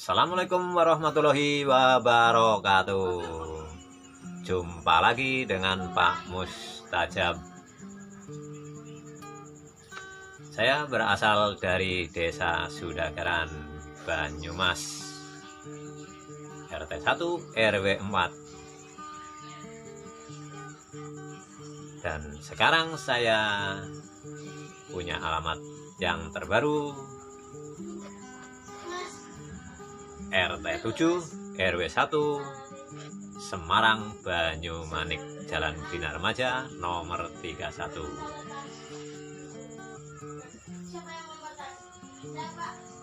Assalamualaikum warahmatullahi wabarakatuh. Jumpa lagi dengan Pak Mustajab. Saya berasal dari Desa Sudagaran, Banyumas, RT 1 RW 4. Dan sekarang saya punya alamat yang terbaru, RT 7 RW 1 Semarang, Banyumanik, Jalan Bina Remaja nomor 31.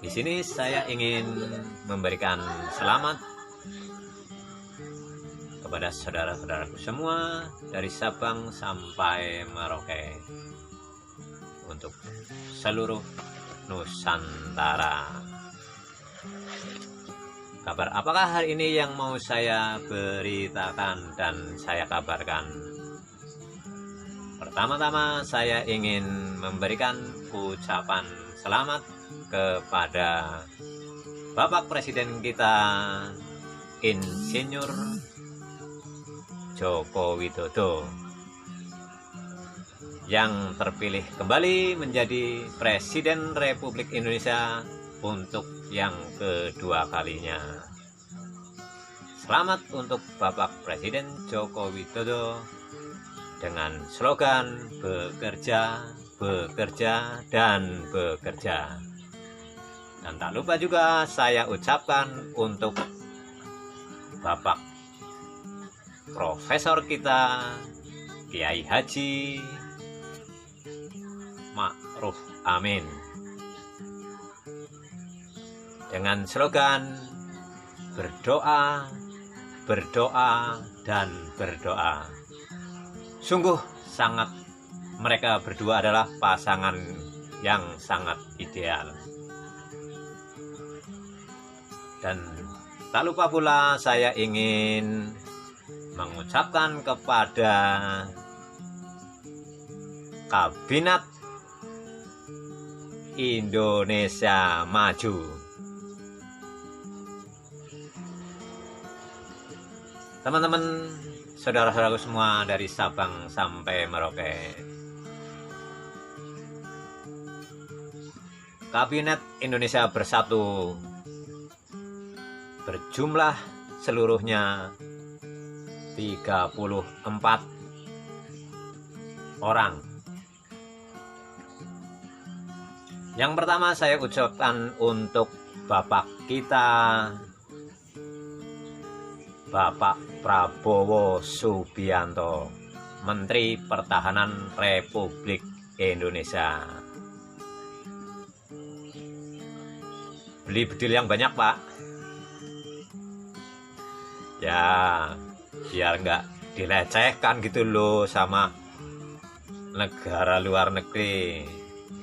Di sini saya ingin memberikan selamat kepada saudara-saudaraku semua dari Sabang sampai Merauke, untuk seluruh Nusantara. Kabar apakah hari ini yang mau saya beritakan dan saya kabarkan? Pertama-tama saya ingin memberikan ucapan selamat kepada Bapak Presiden kita, Insinyur Joko Widodo, yang terpilih kembali menjadi Presiden Republik Indonesia untuk yang kedua kalinya. Selamat untuk Bapak Presiden Joko Widodo dengan slogan bekerja, bekerja, dan bekerja. Dan tak lupa juga saya ucapkan untuk Bapak Profesor kita, Kiai Haji Ma'ruf Amin, dengan slogan berdoa, berdoa, dan berdoa. Sungguh sangat, mereka berdua adalah pasangan yang sangat ideal. Dan tak lupa pula saya ingin mengucapkan kepada Kabinet Indonesia Maju, teman-teman, saudara-saudaraku semua dari Sabang sampai Merauke. Kabinet Indonesia Bersatu berjumlah seluruhnya 34 orang. Yang pertama saya ucapkan untuk Bapak kita, Bapak Prabowo Subianto, Menteri Pertahanan Republik Indonesia. Beli bedil yang banyak, Pak. Ya, biar nggak dilecehkan gitu loh sama negara luar negeri.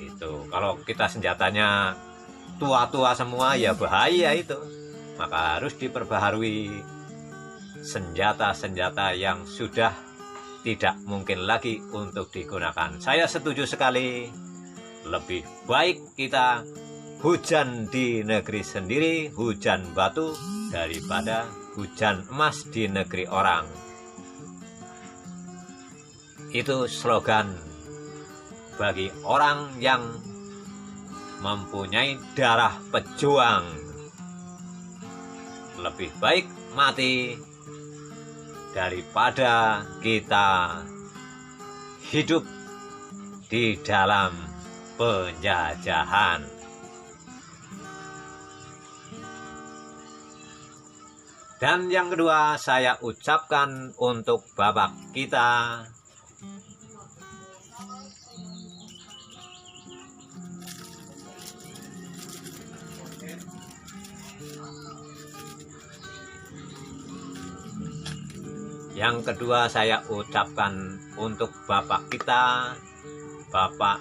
Itu kalau kita senjatanya tua-tua semua ya bahaya itu. Maka harus diperbaharui senjata-senjata yang sudah tidak mungkin lagi untuk digunakan. Saya setuju sekali, lebih baik kita hujan di negeri sendiri, hujan batu, daripada hujan emas di negeri orang. Itu slogan bagi orang yang mempunyai darah pejuang. Lebih baik mati daripada kita hidup di dalam penjajahan. Dan yang kedua saya ucapkan untuk Bapak kita, Bapak kita, Bapak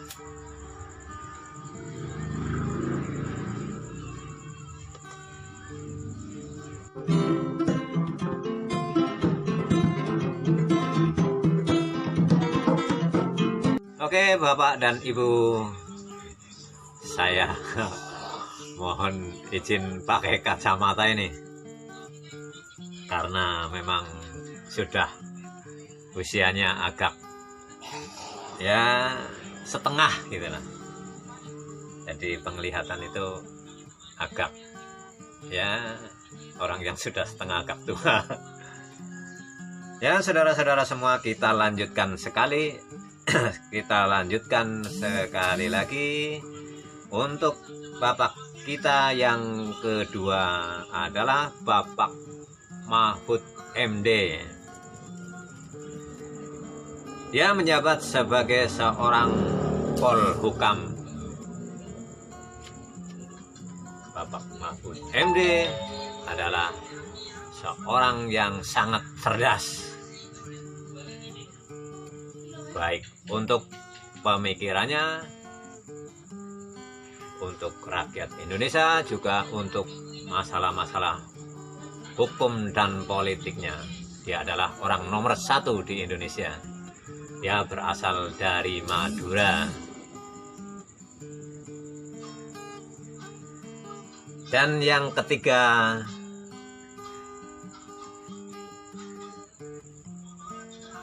Oke, Bapak dan Ibu, saya Mohon izin pakai kacamata ini karena memang sudah usianya agak ya setengah gitu lah. Jadi penglihatan itu agak ya orang yang sudah setengah agak tua. Ya saudara-saudara semua, kita lanjutkan sekali lagi untuk Bapak kita yang kedua adalah Bapak Mahfud MD. Dia menjabat sebagai seorang Polhukam. Bapak Mahfud MD adalah seorang yang sangat cerdas, baik untuk pemikirannya, untuk rakyat Indonesia, juga untuk masalah-masalah hukum dan politiknya. Dia adalah orang nomor 1 di Indonesia. Dia berasal dari Madura. Dan yang ketiga,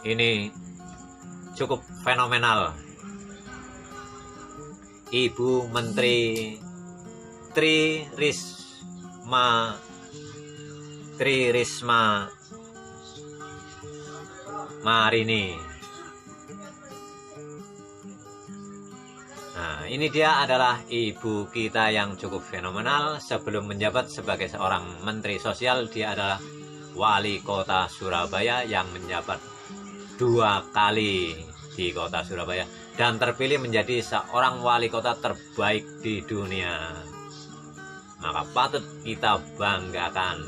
ini cukup fenomenal. Ibu Menteri Tri Risma Marini. Nah, ini dia adalah ibu kita yang cukup fenomenal. Sebelum menjabat sebagai seorang Menteri Sosial, dia adalah Wali Kota Surabaya yang menjabat 2 kali di Kota Surabaya dan terpilih menjadi seorang wali kota terbaik di dunia. Maka patut kita banggakan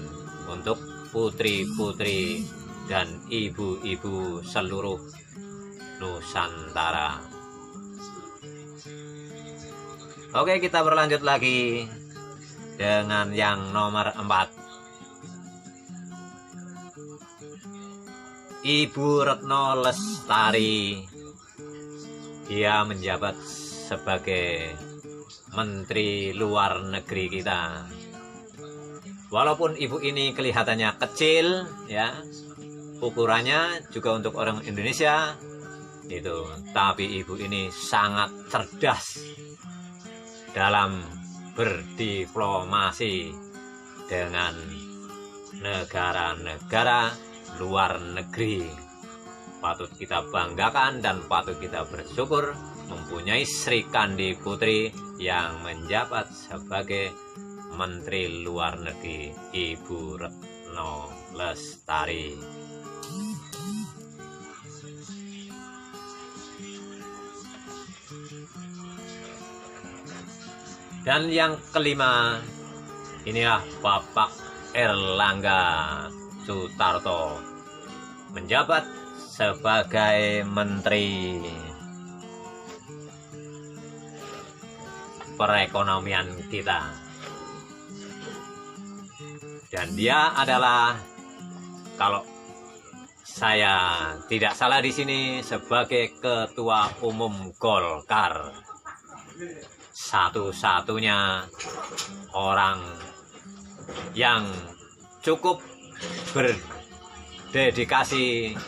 untuk putri-putri dan ibu-ibu seluruh Nusantara. Oke, kita berlanjut lagi dengan yang nomor 4. Ibu Retno Lestari. Dia menjabat sebagai Menteri Luar Negeri kita. Walaupun ibu ini kelihatannya kecil ya, ukurannya juga untuk orang Indonesia itu, tapi ibu ini sangat cerdas dalam berdiplomasi dengan negara-negara luar negeri. Patut kita banggakan dan patut kita bersyukur mempunyai Sri Kandi Putri yang menjabat sebagai Menteri Luar Negeri, Ibu Retno Lestari. Dan yang kelima, inilah Bapak Erlangga Sutarto menjabat sebagai Menteri Perekonomian kita. Dan dia adalah, kalau saya tidak salah di sini, sebagai Ketua Umum Golkar, satu-satunya orang yang cukup berdedikasi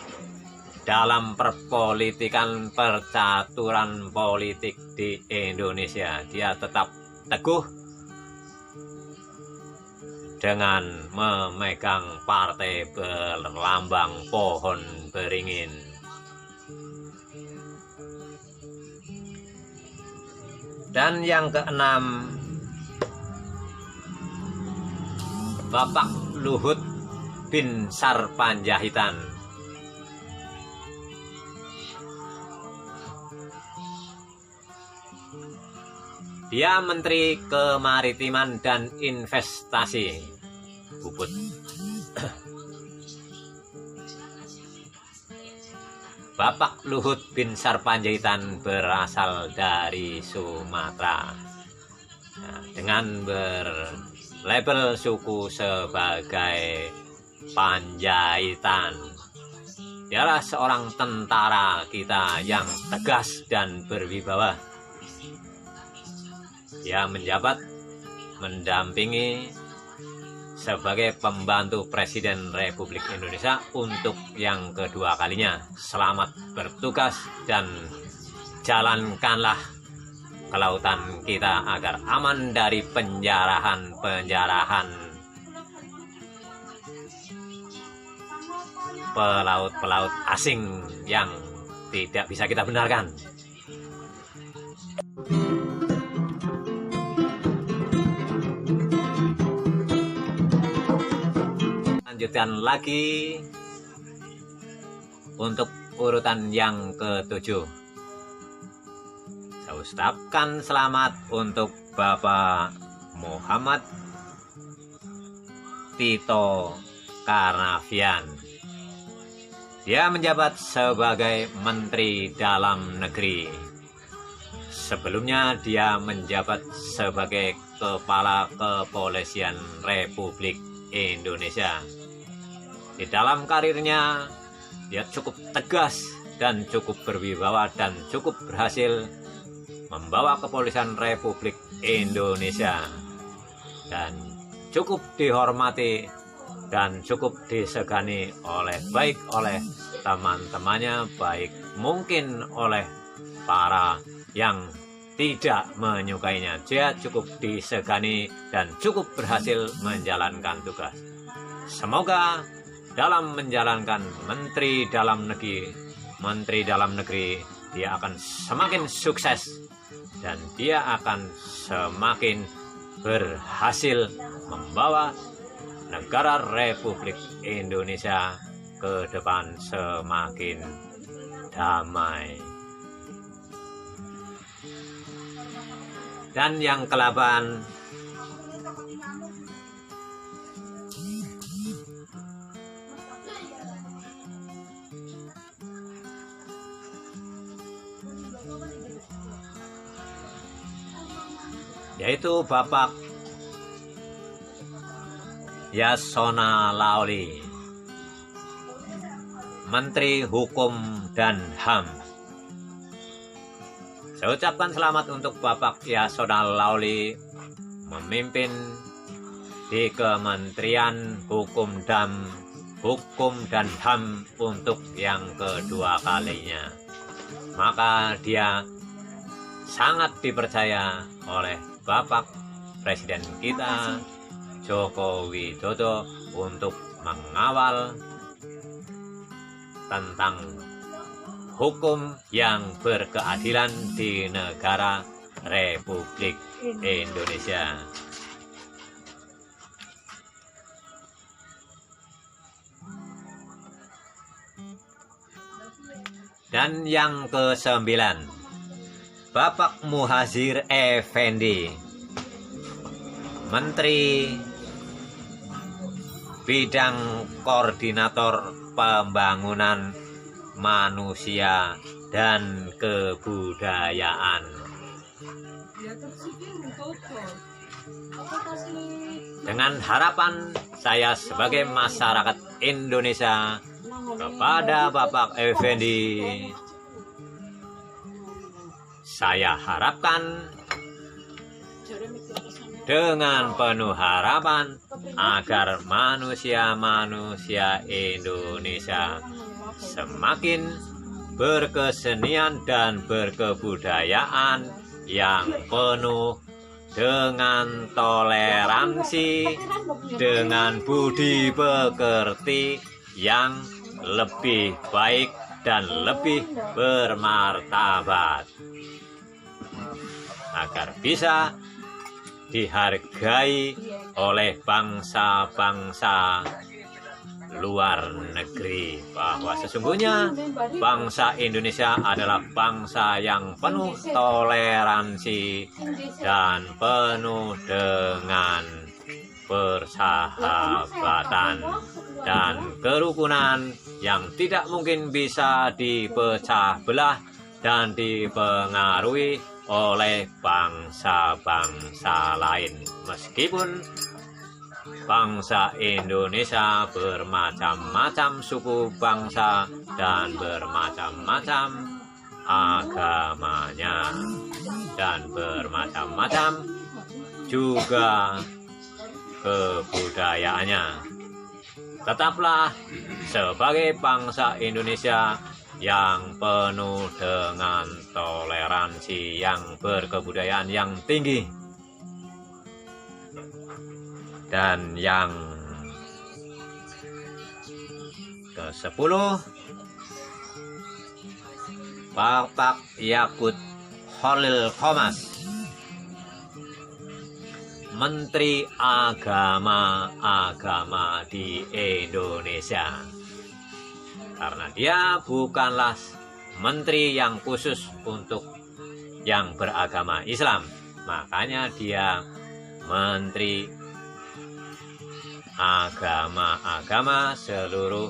dalam perpolitikan, percaturan politik di Indonesia. Dia tetap teguh dengan memegang partai berlambang pohon beringin. Dan yang keenam, Bapak Luhut Binsar Panjaitan. Dia Menteri Kemaritiman dan Investasi. Puput. Bapak Luhut Binsar Panjaitan berasal dari Sumatera. Nah, dengan berlabel suku sebagai Panjaitan. Dialah seorang tentara kita yang tegas dan berwibawa. Dia menjabat mendampingi sebagai pembantu Presiden Republik Indonesia untuk yang kedua kalinya. Selamat bertugas dan jalankanlah kelautan kita agar aman dari penjarahan pelaut-pelaut asing yang tidak bisa kita benarkan. Lanjutkan lagi untuk urutan yang ke-7. Saya ucapkan selamat untuk Bapak Muhammad Tito Karnavian. Dia menjabat sebagai Menteri Dalam Negeri. Sebelumnya dia menjabat sebagai Kepala Kepolisian Republik Indonesia. Di dalam karirnya, dia cukup tegas dan cukup berwibawa dan cukup berhasil membawa kepolisian Republik Indonesia dan cukup dihormati dan cukup disegani baik oleh teman-temannya, baik mungkin oleh para yang tidak menyukainya. Dia cukup disegani dan cukup berhasil menjalankan tugas. Semoga dalam menjalankan Menteri Dalam Negeri, dia akan semakin sukses dan dia akan semakin berhasil membawa negara Republik Indonesia ke depan semakin damai. Dan yang ke-8, yaitu Bapak Yasona Lawli, Menteri Hukum dan HAM. Saya ucapkan selamat untuk Bapak Yasona Lawli memimpin di Kementerian Hukum dan HAM untuk yang kedua kalinya. Maka dia sangat dipercaya oleh Bapak Presiden kita Joko Widodo untuk mengawal tentang hukum yang berkeadilan di negara Republik Indonesia. Dan yang ke-9, Bapak Muhadjir Effendi, Menteri Bidang Koordinator Pembangunan Manusia dan Kebudayaan. Dengan harapan saya sebagai masyarakat Indonesia kepada Bapak Effendi, saya harapkan dengan penuh harapan agar manusia-manusia Indonesia semakin berkesenian dan berkebudayaan yang penuh dengan toleransi, dengan budi pekerti yang lebih baik dan lebih bermartabat, agar bisa dihargai oleh bangsa-bangsa luar negeri, bahwa sesungguhnya bangsa Indonesia adalah bangsa yang penuh toleransi dan penuh dengan persahabatan dan kerukunan yang tidak mungkin bisa dipecah belah dan dipengaruhi oleh bangsa-bangsa lain. Meskipun bangsa Indonesia bermacam-macam suku bangsa dan bermacam agamanya dan bermacam-macam juga kebudayaannya. Tetaplah sebagai bangsa Indonesia yang penuh dengan toleransi, yang berkebudayaan yang tinggi. Dan yang ke-10, Bapak Yakut Khalil Qomas, Menteri Agama di Indonesia. Karena dia bukanlah menteri yang khusus untuk yang beragama Islam, makanya dia menteri agama-agama seluruh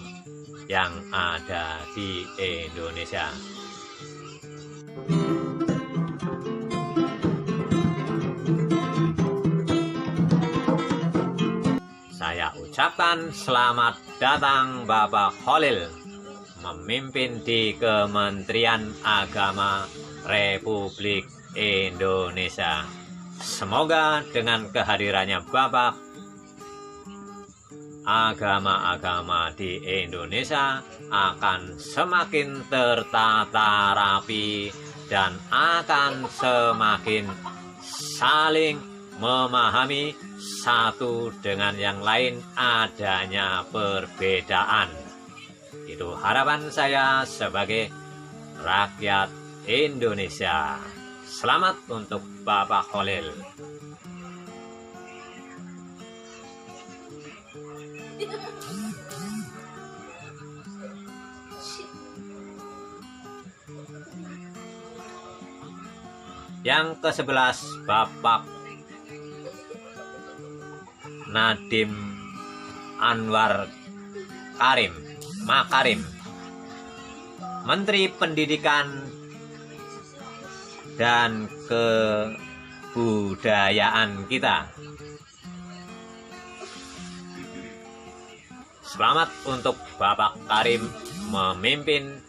yang ada di Indonesia. Saya ucapkan selamat datang Bapak Khalil memimpin di Kementerian Agama Republik Indonesia. Semoga dengan kehadirannya Bapak, agama-agama di Indonesia akan semakin tertata rapi dan akan semakin saling memahami satu dengan yang lain adanya perbedaan. Itu harapan saya sebagai rakyat Indonesia. Selamat untuk Bapak Khalil. Yang ke-11, Bapak Nadiem Anwar Makarim, Menteri Pendidikan dan Kebudayaan kita. Selamat untuk Bapak Karim memimpin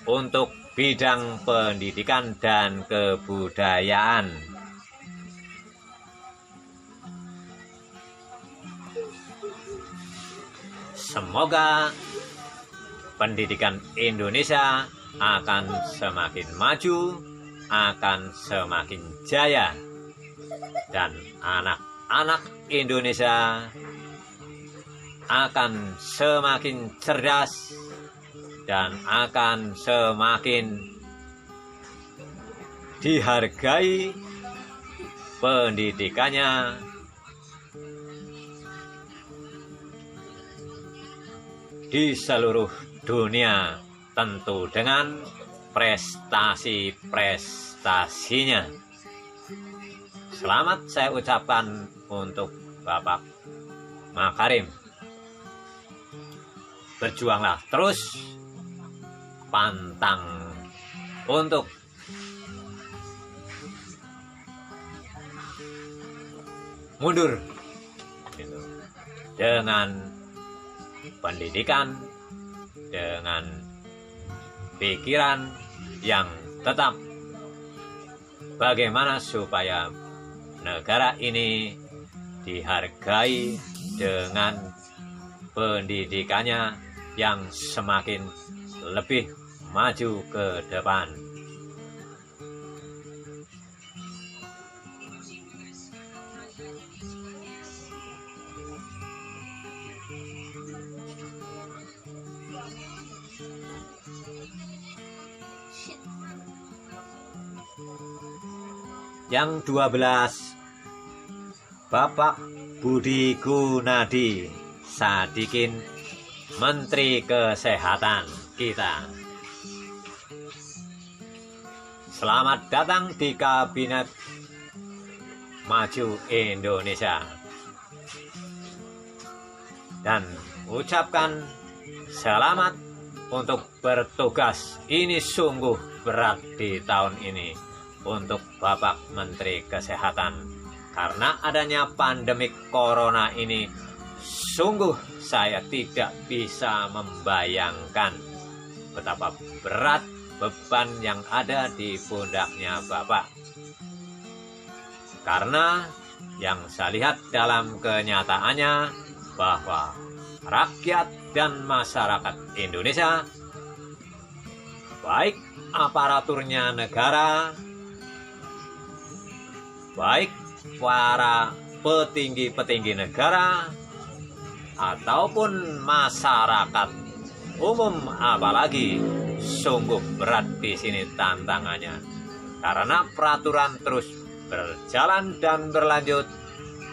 untuk bidang pendidikan dan kebudayaan. Semoga pendidikan Indonesia akan semakin maju, akan semakin jaya, dan anak-anak Indonesia akan semakin cerdas dan akan semakin dihargai pendidikannya di seluruh dunia, tentu dengan prestasi-prestasinya. Selamat saya ucapkan untuk Bapak Makarim. Berjuanglah terus, pantang untuk mundur dengan pendidikan, dengan pikiran yang tetap bagaimana supaya negara ini dihargai dengan pendidikannya yang semakin lebih maju ke depan. Yang 12, Bapak Budi Gunadi Sadikin, Menteri Kesehatan kita. Selamat datang di Kabinet Maju Indonesia. Dan ucapkan selamat untuk bertugas. Ini sungguh berat di tahun ini untuk Bapak Menteri Kesehatan. Karena adanya pandemi corona ini, sungguh saya tidak bisa membayangkan betapa berat beban yang ada di pundaknya Bapak. Karena yang saya lihat dalam kenyataannya bahwa rakyat dan masyarakat Indonesia, baik aparaturnya negara, baik para petinggi-petinggi negara, ataupun masyarakat umum apalagi, sungguh berat di sini tantangannya. Karena peraturan terus berjalan dan berlanjut,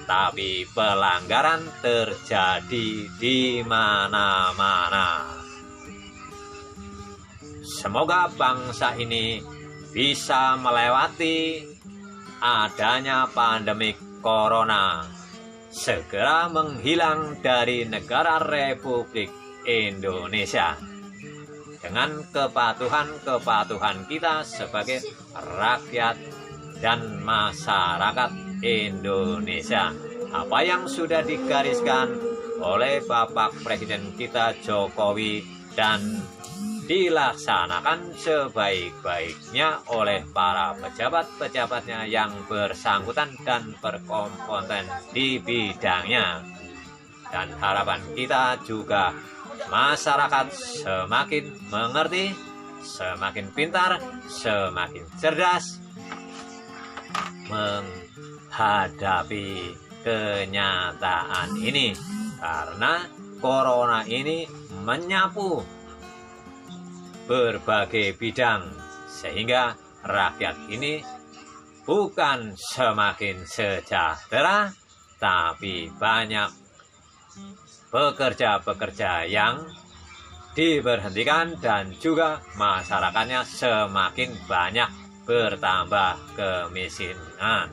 tapi pelanggaran terjadi di mana-mana. Semoga bangsa ini bisa melewati adanya pandemi corona, segera menghilang dari negara Republik Indonesia. Dengan kepatuhan kita sebagai rakyat dan masyarakat Indonesia. Apa yang sudah digariskan oleh Bapak Presiden kita Jokowi dan dilaksanakan sebaik-baiknya oleh para pejabat-pejabatnya yang bersangkutan dan berkompeten di bidangnya. Dan harapan kita juga masyarakat semakin mengerti, semakin pintar, semakin cerdas menghadapi kenyataan ini, karena corona ini menyapu berbagai bidang, sehingga rakyat ini bukan semakin sejahtera, tapi banyak pekerja-pekerja yang diberhentikan dan juga masyarakatnya semakin banyak bertambah kemiskinan.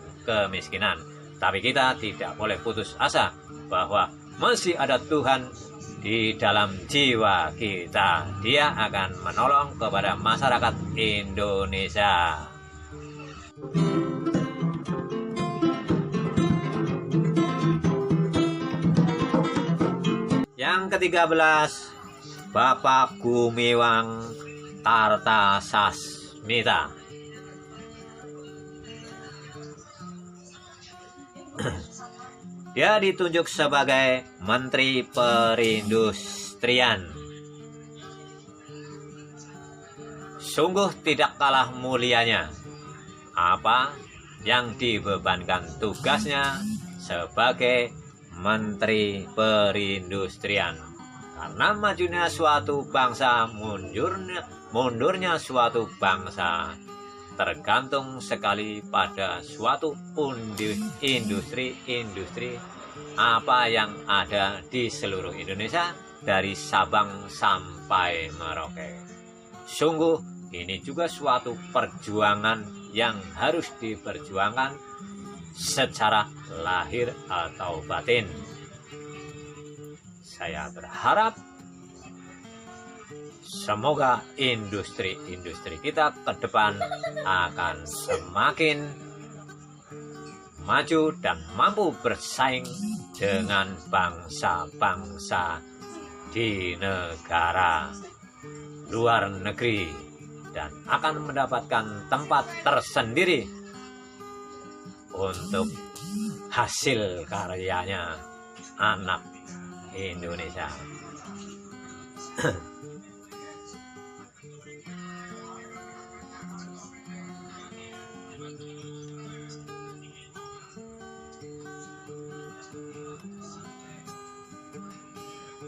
Tapi kita tidak boleh putus asa bahwa masih ada Tuhan di dalam jiwa kita. Dia akan menolong kepada masyarakat Indonesia. Yang ke-13, Bapak Gumiwang Kartasasmita. Dia ditunjuk sebagai Menteri Perindustrian. Sungguh tidak kalah mulianya apa yang dibebankan tugasnya sebagai Menteri Perindustrian. Karena majunya suatu bangsa, mundurnya suatu bangsa tergantung sekali pada suatu industri apa yang ada di seluruh Indonesia, dari Sabang sampai Merauke. Sungguh ini juga suatu perjuangan yang harus diperjuangkan secara lahir atau batin. Saya berharap semoga industri kita ke depan akan semakin maju dan mampu bersaing dengan bangsa-bangsa di negara luar negeri dan akan mendapatkan tempat tersendiri untuk hasil karyanya anak Indonesia.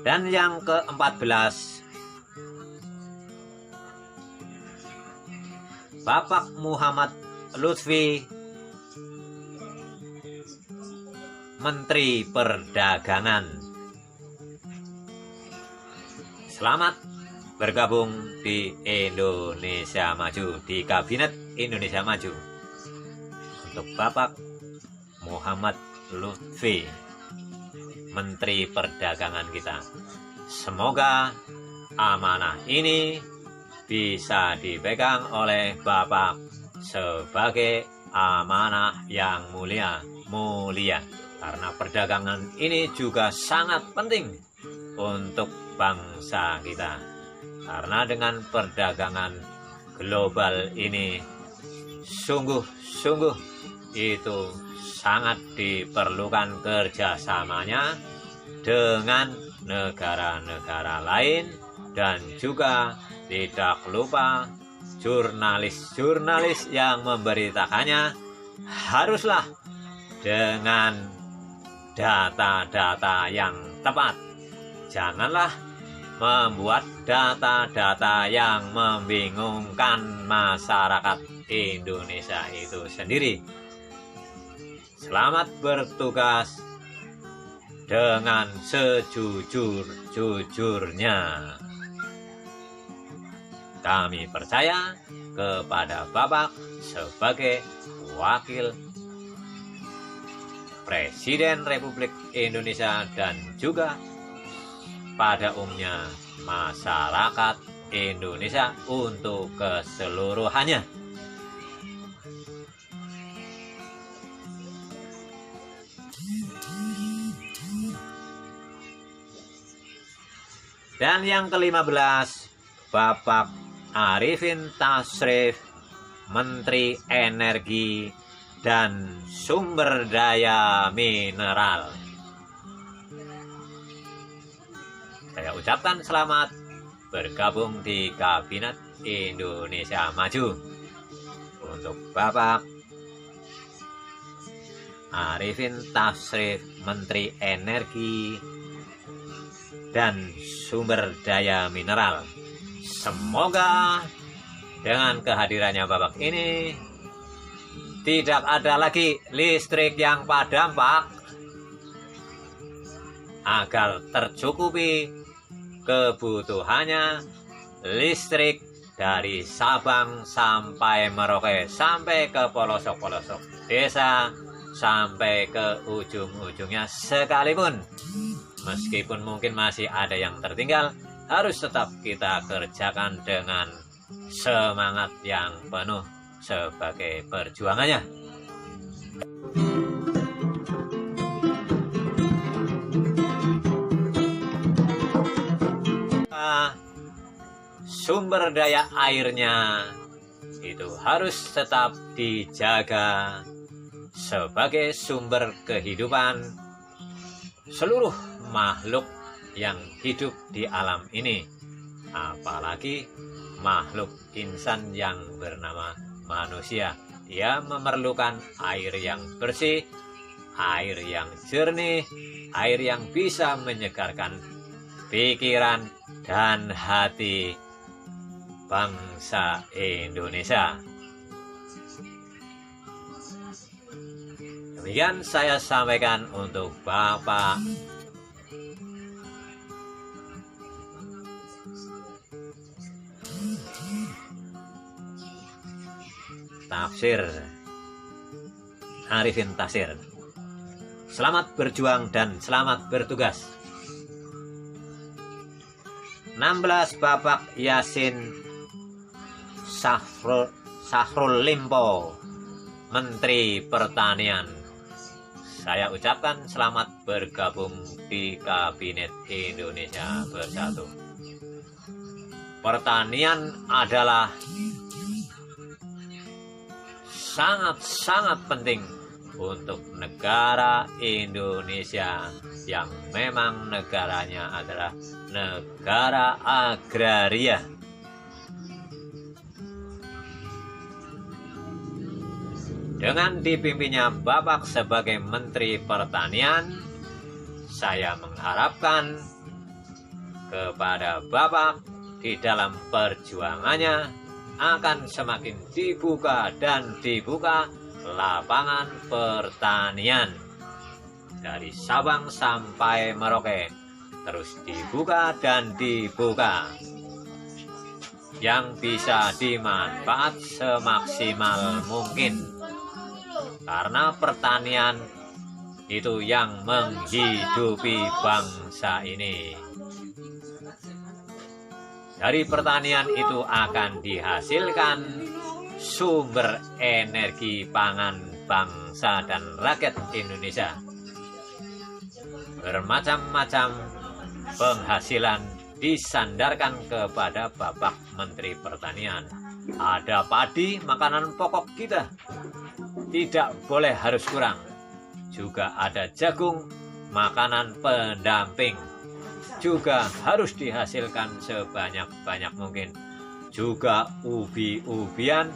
Dan yang ke-14, Bapak Muhammad Lutfi, Menteri Perdagangan. Selamat bergabung di Indonesia Maju, di Kabinet Indonesia Maju. Untuk Bapak Muhammad Lutfi, Menteri Perdagangan kita. Semoga amanah ini bisa dipegang oleh Bapak sebagai amanah yang mulia. Karena perdagangan ini juga sangat penting untuk bangsa kita. Karena dengan perdagangan global ini sungguh itu sangat diperlukan kerjasamanya dengan negara-negara lain, dan juga tidak lupa jurnalis-jurnalis yang memberitakannya haruslah dengan data-data yang tepat. Janganlah membuat data-data yang membingungkan masyarakat Indonesia itu sendiri. Selamat bertugas dengan sejujur-jujurnya. Kami percaya kepada Bapak sebagai Wakil Presiden Republik Indonesia dan juga pada umumnya masyarakat Indonesia untuk keseluruhannya. Dan yang ke-15, Bapak Arifin Tasrif, Menteri Energi dan Sumber Daya Mineral. Saya ucapkan selamat bergabung di Kabinet Indonesia Maju. Untuk Bapak Arifin Tasrif, Menteri Energi dan Sumber Daya Mineral. Semoga dengan kehadirannya Bapak ini tidak ada lagi listrik yang padam, Pak, agar tercukupi kebutuhannya listrik dari Sabang sampai Merauke, sampai ke pelosok-pelosok desa, sampai ke ujung-ujungnya sekalipun. Meskipun mungkin masih ada yang tertinggal, harus tetap kita kerjakan dengan semangat yang penuh sebagai perjuangannya. Sumber daya airnya itu harus tetap dijaga sebagai sumber kehidupan seluruh makhluk yang hidup di alam ini, apalagi makhluk insan yang bernama manusia. Dia memerlukan air yang bersih, air yang jernih, air yang bisa menyegarkan pikiran dan hati bangsa Indonesia. Demikian saya sampaikan untuk Bapak Tafsir Arifin Tasrif. Selamat berjuang dan selamat bertugas. 16, Bapak Yasin Sahrul Limpo, Menteri Pertanian. Saya ucapkan selamat bergabung di Kabinet Indonesia Bersatu. Pertanian adalah sangat-sangat penting untuk negara Indonesia yang memang negaranya adalah negara agraria. Dengan dipimpinnya Bapak sebagai Menteri Pertanian, saya mengharapkan kepada Bapak di dalam perjuangannya akan semakin dibuka dan dibuka lapangan pertanian dari Sabang sampai Merauke, terus dibuka dan dibuka yang bisa dimanfaat semaksimal mungkin, karena pertanian itu yang menghidupi bangsa ini. Dari pertanian itu akan dihasilkan sumber energi pangan bangsa dan rakyat Indonesia. Bermacam-macam penghasilan disandarkan kepada Bapak Menteri Pertanian. Ada padi, makanan pokok kita. tidak boleh harus kurang. Juga ada jagung, makanan pendamping, juga harus dihasilkan sebanyak-banyak mungkin. Juga ubi-ubian,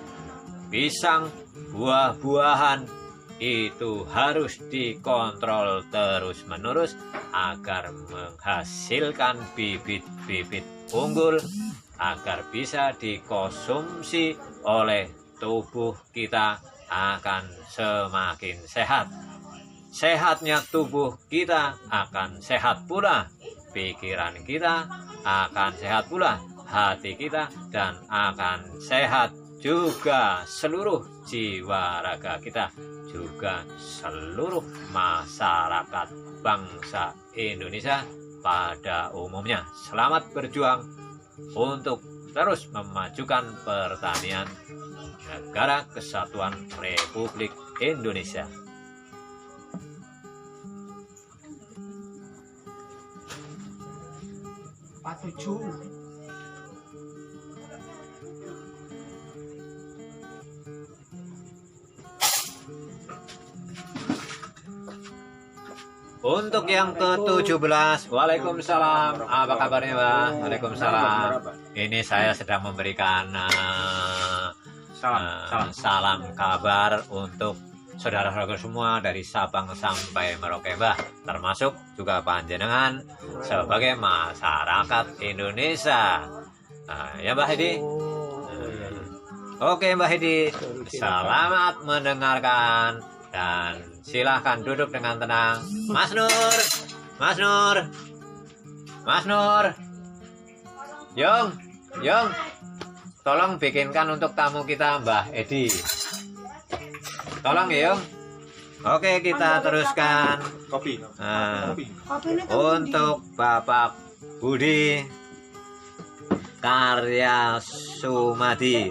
pisang, buah-buahan, itu harus dikontrol terus-menerus agar menghasilkan bibit-bibit unggul, agar bisa dikonsumsi oleh tubuh kita akan semakin sehat. Sehatnya tubuh kita akan sehat pula, pikiran kita akan sehat pula, hati kita, dan akan sehat juga seluruh jiwa raga kita, juga seluruh masyarakat bangsa Indonesia pada umumnya. Selamat berjuang untuk terus memajukan pertanian Negara Kesatuan Republik Indonesia. Untuk yang ke-17, Waalaikumsalam. Apa kabarnya, Pak? Waalaikumsalam. Ini saya sedang memberikan salam kabar untuk saudara-saudara semua dari Sabang sampai Merauke, Mbah, termasuk juga panjenengan sebagai masyarakat Indonesia. Ya, Mbah Hedi. Oke, Mbah Hedi, selamat mendengarkan dan silahkan duduk dengan tenang. Mas Nur, Mas Nur, Mas Nur, Yong, tolong bikinkan untuk tamu kita Mbah Edi. Tolong ya, Yong. Oke, kita teruskan. Kopi. Untuk Bapak Budi Karya Sumadi,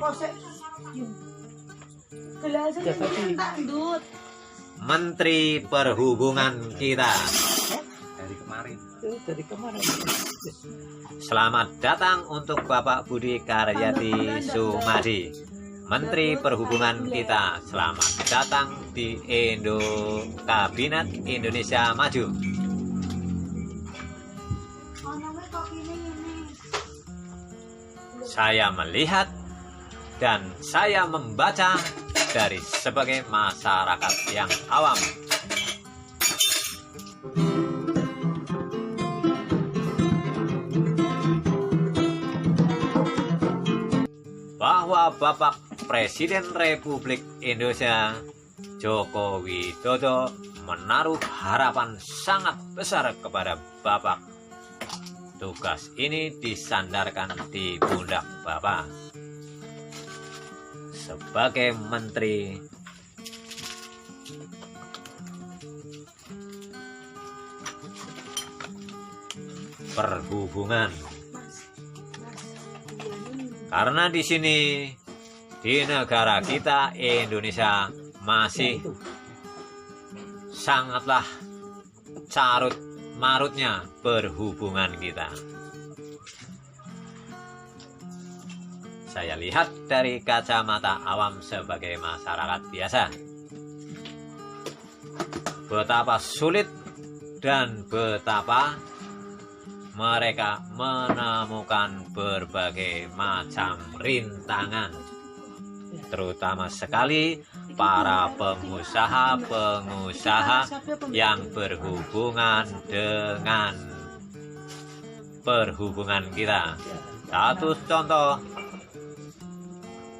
Menteri Perhubungan kita. Dari kemarin. Selamat datang untuk Bapak Budi Karyati Sumadi, Menteri Perhubungan kita. Selamat datang di Kabinet Indonesia Maju. Saya melihat dan saya membaca dari sebagai masyarakat yang awam. Bahwa Bapak Presiden Republik Indonesia Joko Widodo menaruh harapan sangat besar kepada Bapak. Tugas ini disandarkan di pundak Bapak sebagai Menteri Perhubungan. Karena di sini di negara kita Indonesia masih sangatlah carut marutnya perhubungan kita. Saya lihat dari kacamata awam sebagai masyarakat biasa, betapa sulit dan betapa mereka menemukan berbagai macam rintangan, terutama sekali para pengusaha-pengusaha yang berhubungan dengan perhubungan kita. Satu contoh,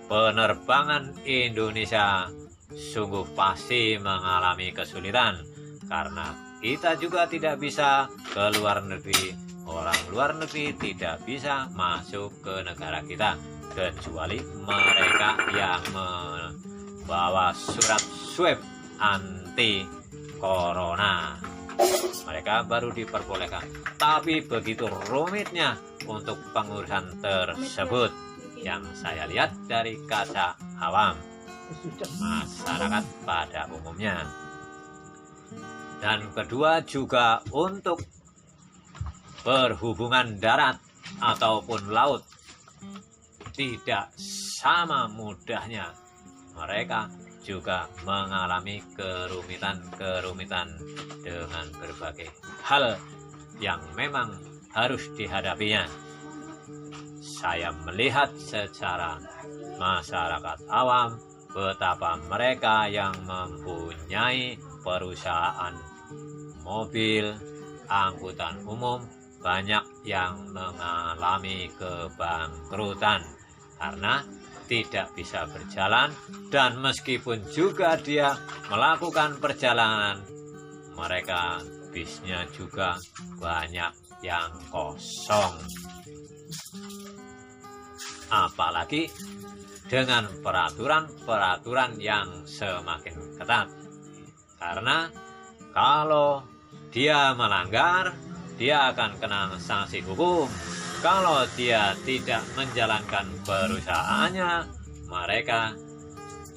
penerbangan Indonesia sungguh pasti mengalami kesulitan karena kita juga tidak bisa ke luar negeri. Orang luar negeri tidak bisa masuk ke negara kita kecuali mereka yang membawa surat swab anti corona. Mereka baru diperbolehkan. Tapi begitu rumitnya untuk pengurusan tersebut yang saya lihat dari kaca awam masyarakat pada umumnya. Dan kedua juga untuk perhubungan darat ataupun laut, tidak sama mudahnya mereka juga mengalami kerumitan-kerumitan dengan berbagai hal yang memang harus dihadapinya. Saya melihat secara masyarakat awam betapa mereka yang mempunyai perusahaan mobil, angkutan umum, banyak yang mengalami kebangkrutan karena tidak bisa berjalan, dan meskipun juga dia melakukan perjalanan, mereka bisnya juga banyak yang kosong. Apalagi dengan peraturan-peraturan yang semakin ketat. Karena kalau dia melanggar, dia akan kena sanksi hukum. Kalau dia tidak menjalankan perusahaannya, mereka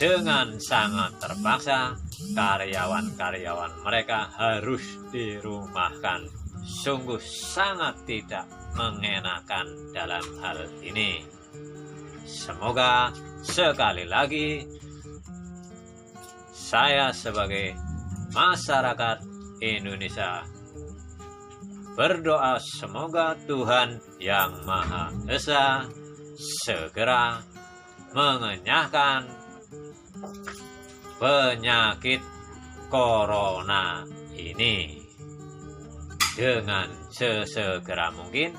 dengan sangat terpaksa karyawan-karyawan mereka harus dirumahkan. Sungguh sangat tidak mengenakan dalam hal ini. Semoga sekali lagi saya sebagai masyarakat Indonesia berdoa semoga Tuhan Yang Maha Esa segera mengenyahkan penyakit corona ini dengan sesegera mungkin,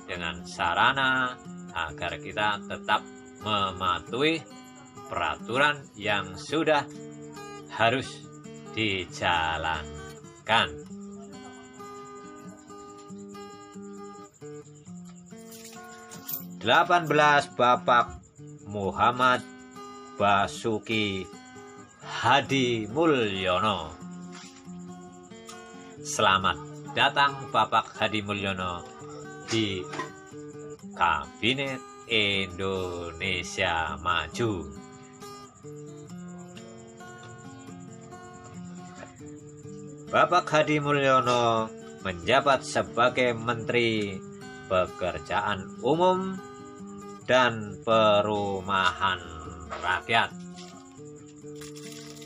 dengan sarana agar kita tetap mematuhi peraturan yang sudah harus dijalankan. Bapak Muhammad Basuki Hadi Mulyono. Selamat datang Bapak Hadi Mulyono di Kabinet Indonesia Maju. Bapak Hadi Mulyono menjabat sebagai Menteri Pekerjaan Umum dan Perumahan Rakyat.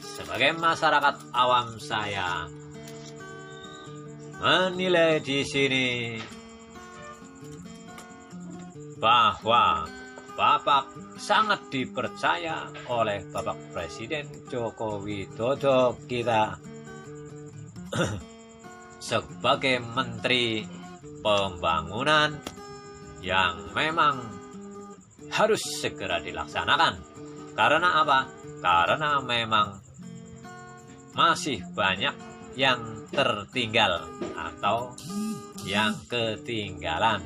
Sebagai masyarakat awam, saya menilai di sini bahwa Bapak sangat dipercaya oleh Bapak Presiden Joko Widodo kita sebagai Menteri Pembangunan yang memang harus segera dilaksanakan. Karena apa? Karena memang masih banyak yang tertinggal atau yang ketinggalan.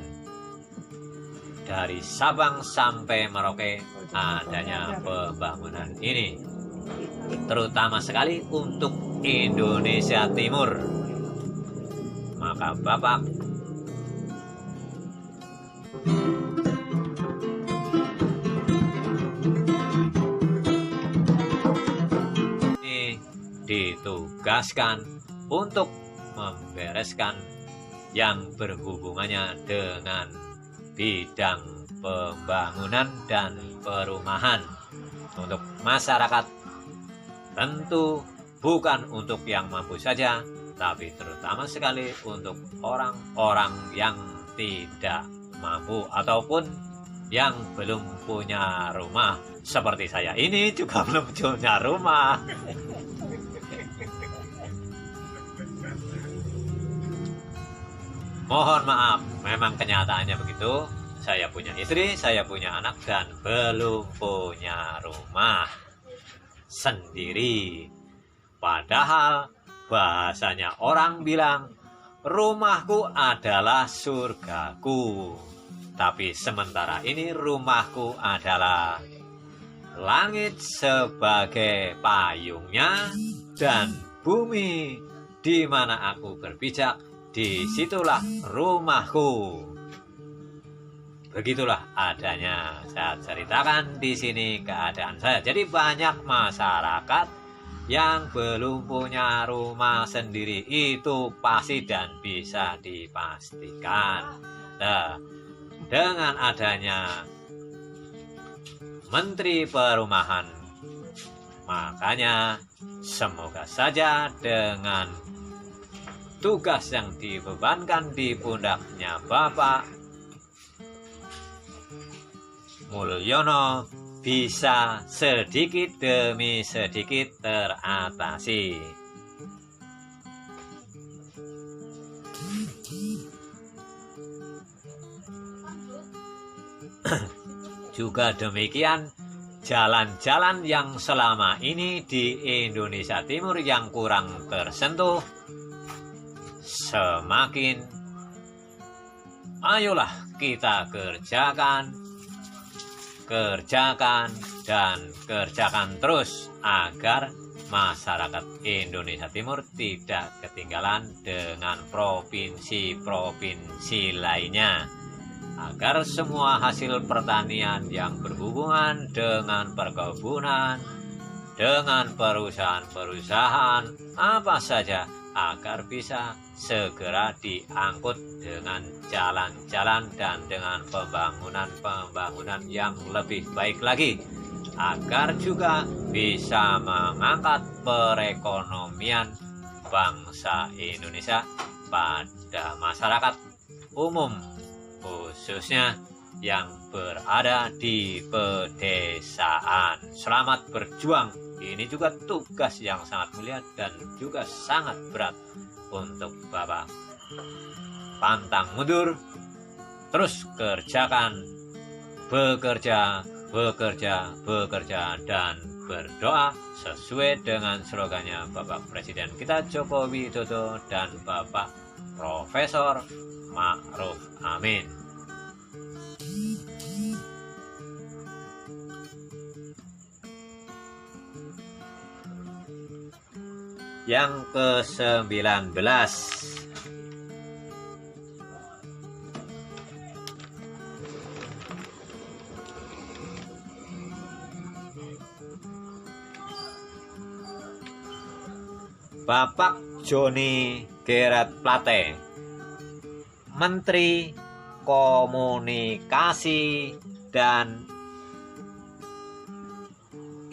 Dari Sabang sampai Merauke adanya pembangunan ini, terutama sekali untuk Indonesia Timur. Maka Bapak ditugaskan untuk membereskan yang berhubungannya dengan bidang pembangunan dan perumahan untuk masyarakat. Tentu bukan untuk yang mampu saja, tapi terutama sekali untuk orang-orang yang tidak mampu ataupun yang belum punya rumah. Seperti saya ini juga belum punya rumah. Mohon maaf, memang kenyataannya begitu. Saya punya istri, saya punya anak, dan belum punya rumah sendiri. Padahal bahasanya orang bilang, rumahku adalah surgaku. Tapi sementara ini rumahku adalah langit sebagai payungnya, dan bumi di mana aku berpijak, disitulah rumahku. Begitulah adanya saya ceritakan di sini keadaan saya. Jadi banyak masyarakat yang belum punya rumah sendiri, itu pasti dan bisa dipastikan. Nah, dengan adanya Menteri Perumahan Makanya semoga saja dengan tugas yang dibebankan di pundaknya Bapak Mulyono bisa sedikit demi sedikit teratasi. Juga demikian, jalan-jalan yang selama ini di Indonesia Timur yang kurang tersentuh, semakin ayolah kita kerjakan, dan kerjakan terus agar masyarakat Indonesia Timur tidak ketinggalan dengan provinsi-provinsi lainnya, agar semua hasil pertanian yang berhubungan dengan perkebunan, dengan perusahaan-perusahaan apa saja, agar bisa segera diangkut dengan jalan-jalan dan dengan pembangunan-pembangunan yang lebih baik lagi, agar juga bisa mengangkat perekonomian bangsa Indonesia pada masyarakat umum, khususnya yang berada di pedesaan. Selamat berjuang. Ini juga tugas yang sangat mulia dan juga sangat berat untuk Bapak. Pantang mundur, terus kerjakan, bekerja, dan berdoa sesuai dengan slogannya Bapak Presiden kita Joko Widodo dan Bapak Profesor Ma'ruf Amin. Yang ke-19, Bapak Joni Gerard Plate, Menteri Komunikasi dan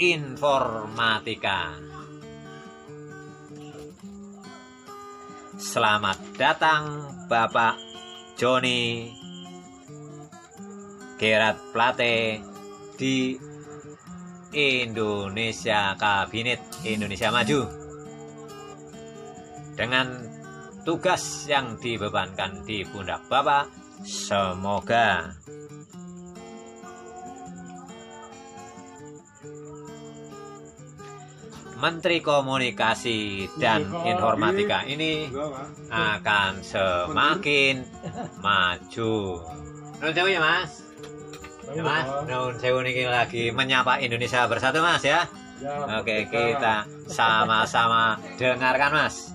Informatika. Selamat datang Bapak Joni Gerard Plate di Indonesia Kabinet Indonesia Maju. Dengan tugas yang dibebankan di pundak Bapak, semoga Menteri Komunikasi dan Informatika ini akan semakin maju. Nun sewu ya Mas? Ya Mas, nun sewu ini lagi menyapa Indonesia Bersatu Mas ya. Oke, kita sama-sama dengarkan Mas.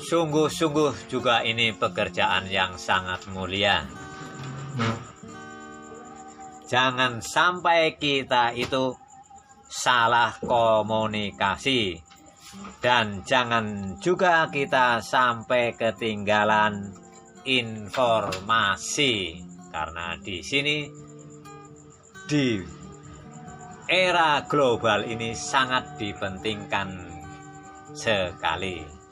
Sungguh-sungguh juga ini pekerjaan yang sangat mulia. Jangan sampai kita itu salah komunikasi, dan jangan juga kita sampai ketinggalan informasi, karena di sini di era global ini sangat dipentingkan sekali.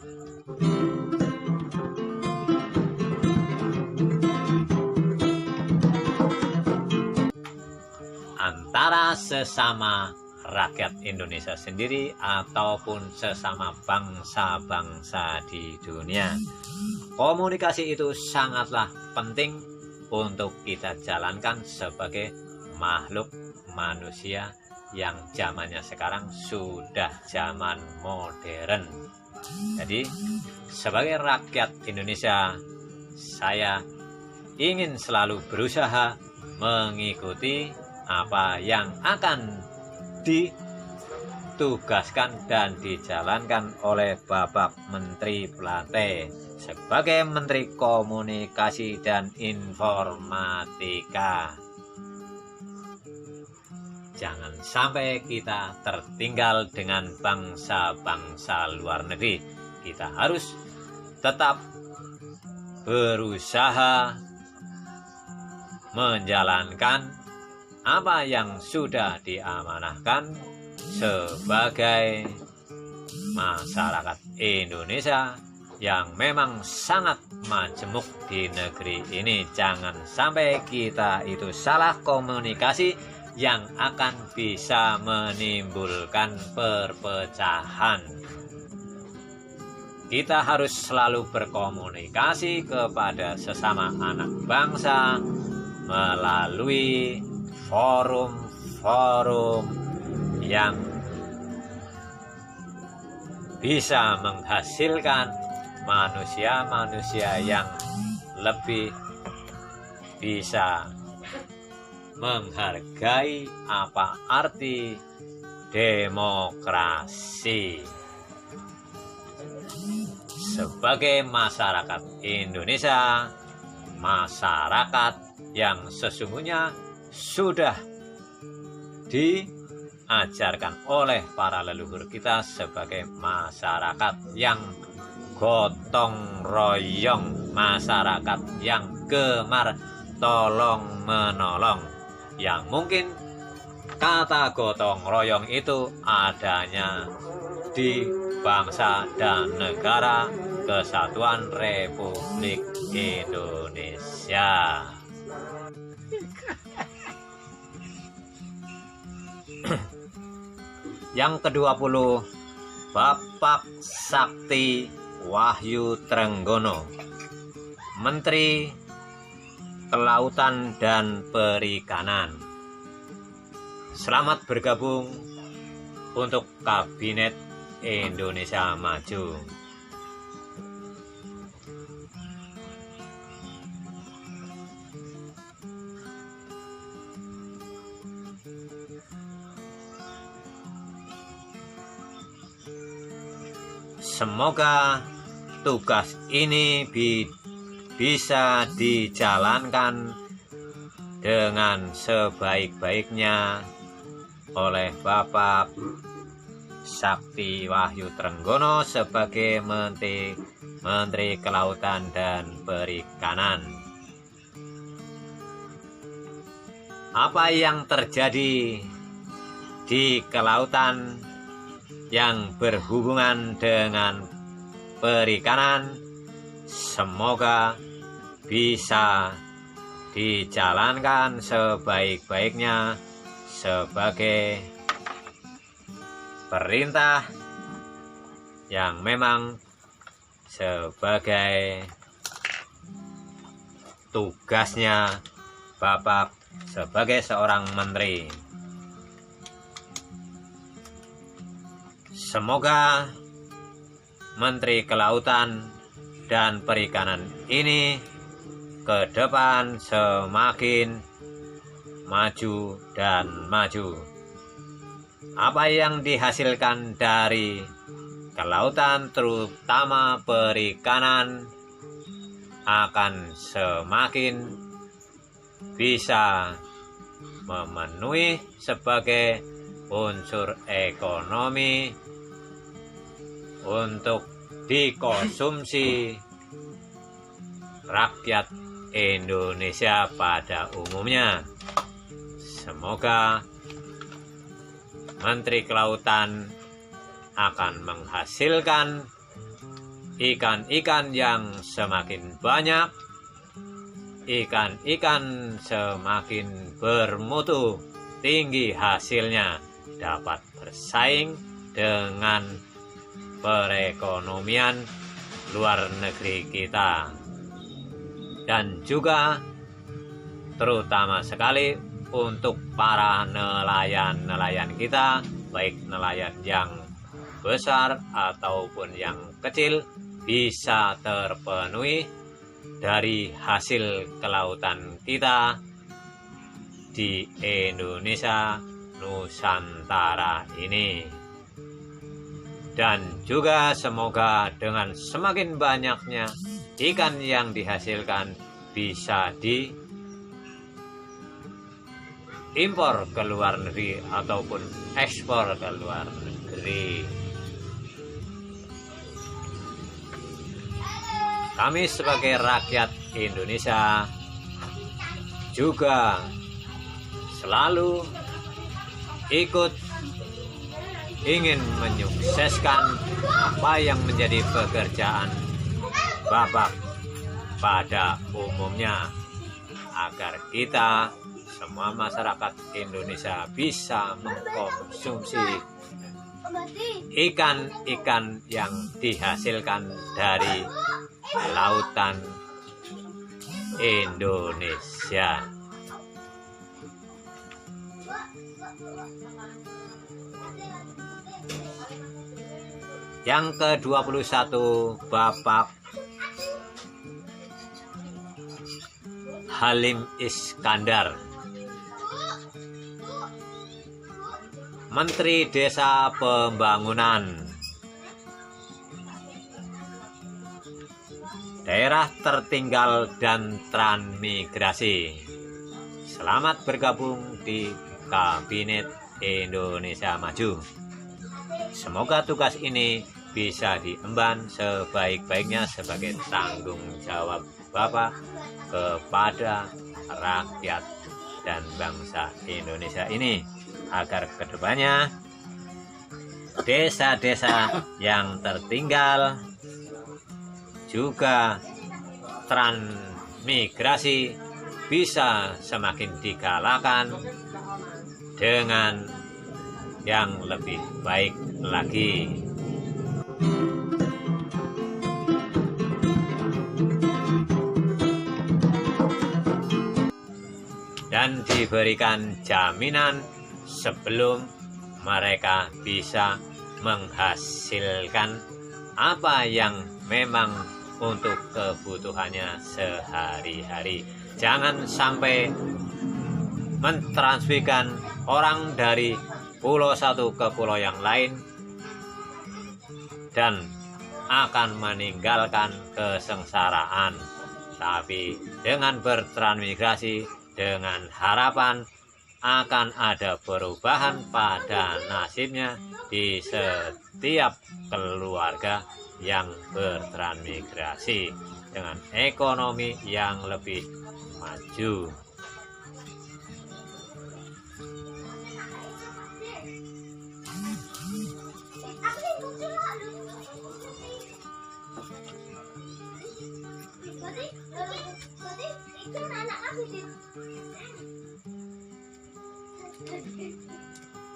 Antara sesama rakyat Indonesia sendiri ataupun sesama bangsa-bangsa di dunia, komunikasi itu sangatlah penting untuk kita jalankan sebagai makhluk manusia yang zamannya sekarang sudah zaman modern. Jadi sebagai rakyat Indonesia, saya ingin selalu berusaha mengikuti apa yang akan ditugaskan dan dijalankan oleh Bapak Menteri Plate sebagai Menteri Komunikasi dan Informatika. Jangan sampai kita tertinggal dengan bangsa-bangsa luar negeri. Kita harus tetap berusaha menjalankan apa yang sudah diamanahkan sebagai masyarakat Indonesia yang memang sangat majemuk di negeri ini. Jangan sampai kita itu salah komunikasi yang akan bisa menimbulkan perpecahan. Kita harus selalu berkomunikasi kepada sesama anak bangsa melalui forum-forum yang bisa menghasilkan manusia-manusia yang lebih bisa menghargai apa arti demokrasi. Sebagai masyarakat Indonesia, masyarakat yang sesungguhnya sudah diajarkan oleh para leluhur kita sebagai masyarakat yang gotong royong, masyarakat yang gemar tolong menolong. Yang mungkin kata gotong royong itu adanya di bangsa dan negara Kesatuan Republik Indonesia. Yang ke-20, Bapak Sakti Wahyu Trenggono, Menteri Kelautan dan Perikanan. Selamat bergabung untuk Kabinet Indonesia Maju. Semoga tugas ini bisa dijalankan dengan sebaik-baiknya oleh Bapak Sakti Wahyu Trenggono sebagai Menteri Kelautan dan Perikanan. Apa yang terjadi di kelautan yang berhubungan dengan perikanan semoga bisa dijalankan sebaik-baiknya sebagai perintah yang memang sebagai tugasnya Bapak sebagai seorang menteri. Semoga Menteri Kelautan dan Perikanan ini ke depan semakin maju dan maju. Apa yang dihasilkan dari kelautan, terutama perikanan, akan semakin bisa memenuhi sebagai unsur ekonomi untuk dikonsumsi rakyat Indonesia pada umumnya. Semoga Menteri Kelautan akan menghasilkan ikan-ikan yang semakin banyak, ikan-ikan semakin bermutu tinggi hasilnya, dapat bersaing dengan perekonomian luar negeri kita, dan juga terutama sekali untuk para nelayan-nelayan kita, baik nelayan yang besar ataupun yang kecil, bisa terpenuhi dari hasil kelautan kita di Indonesia Nusantara ini. Dan juga semoga dengan semakin banyaknya ikan yang dihasilkan bisa diimpor ke luar negeri ataupun ekspor ke luar negeri. Kami sebagai rakyat Indonesia juga selalu ikut ingin menyukseskan apa yang menjadi pekerjaan Bapak pada umumnya, agar kita semua masyarakat Indonesia bisa mengkonsumsi ikan-ikan yang dihasilkan dari lautan Indonesia. Yang ke-21, Bapak Halim Iskandar, Menteri Desa Pembangunan Daerah Tertinggal dan Transmigrasi. Selamat bergabung di Kabinet Indonesia Maju. Semoga tugas ini bisa diemban sebaik-baiknya sebagai tanggung jawab Bapak kepada rakyat dan bangsa Indonesia ini, agar kedepannya desa-desa yang tertinggal juga transmigrasi bisa semakin digalakan dengan yang lebih baik lagi. Dan diberikan jaminan sebelum mereka bisa menghasilkan apa yang memang untuk kebutuhannya sehari-hari. Jangan sampai mentransferkan orang dari pulau satu ke pulau yang lain dan akan meninggalkan kesengsaraan. Tapi dengan bertransmigrasi, dengan harapan akan ada perubahan pada nasibnya di setiap keluarga yang bertransmigrasi dengan ekonomi yang lebih maju.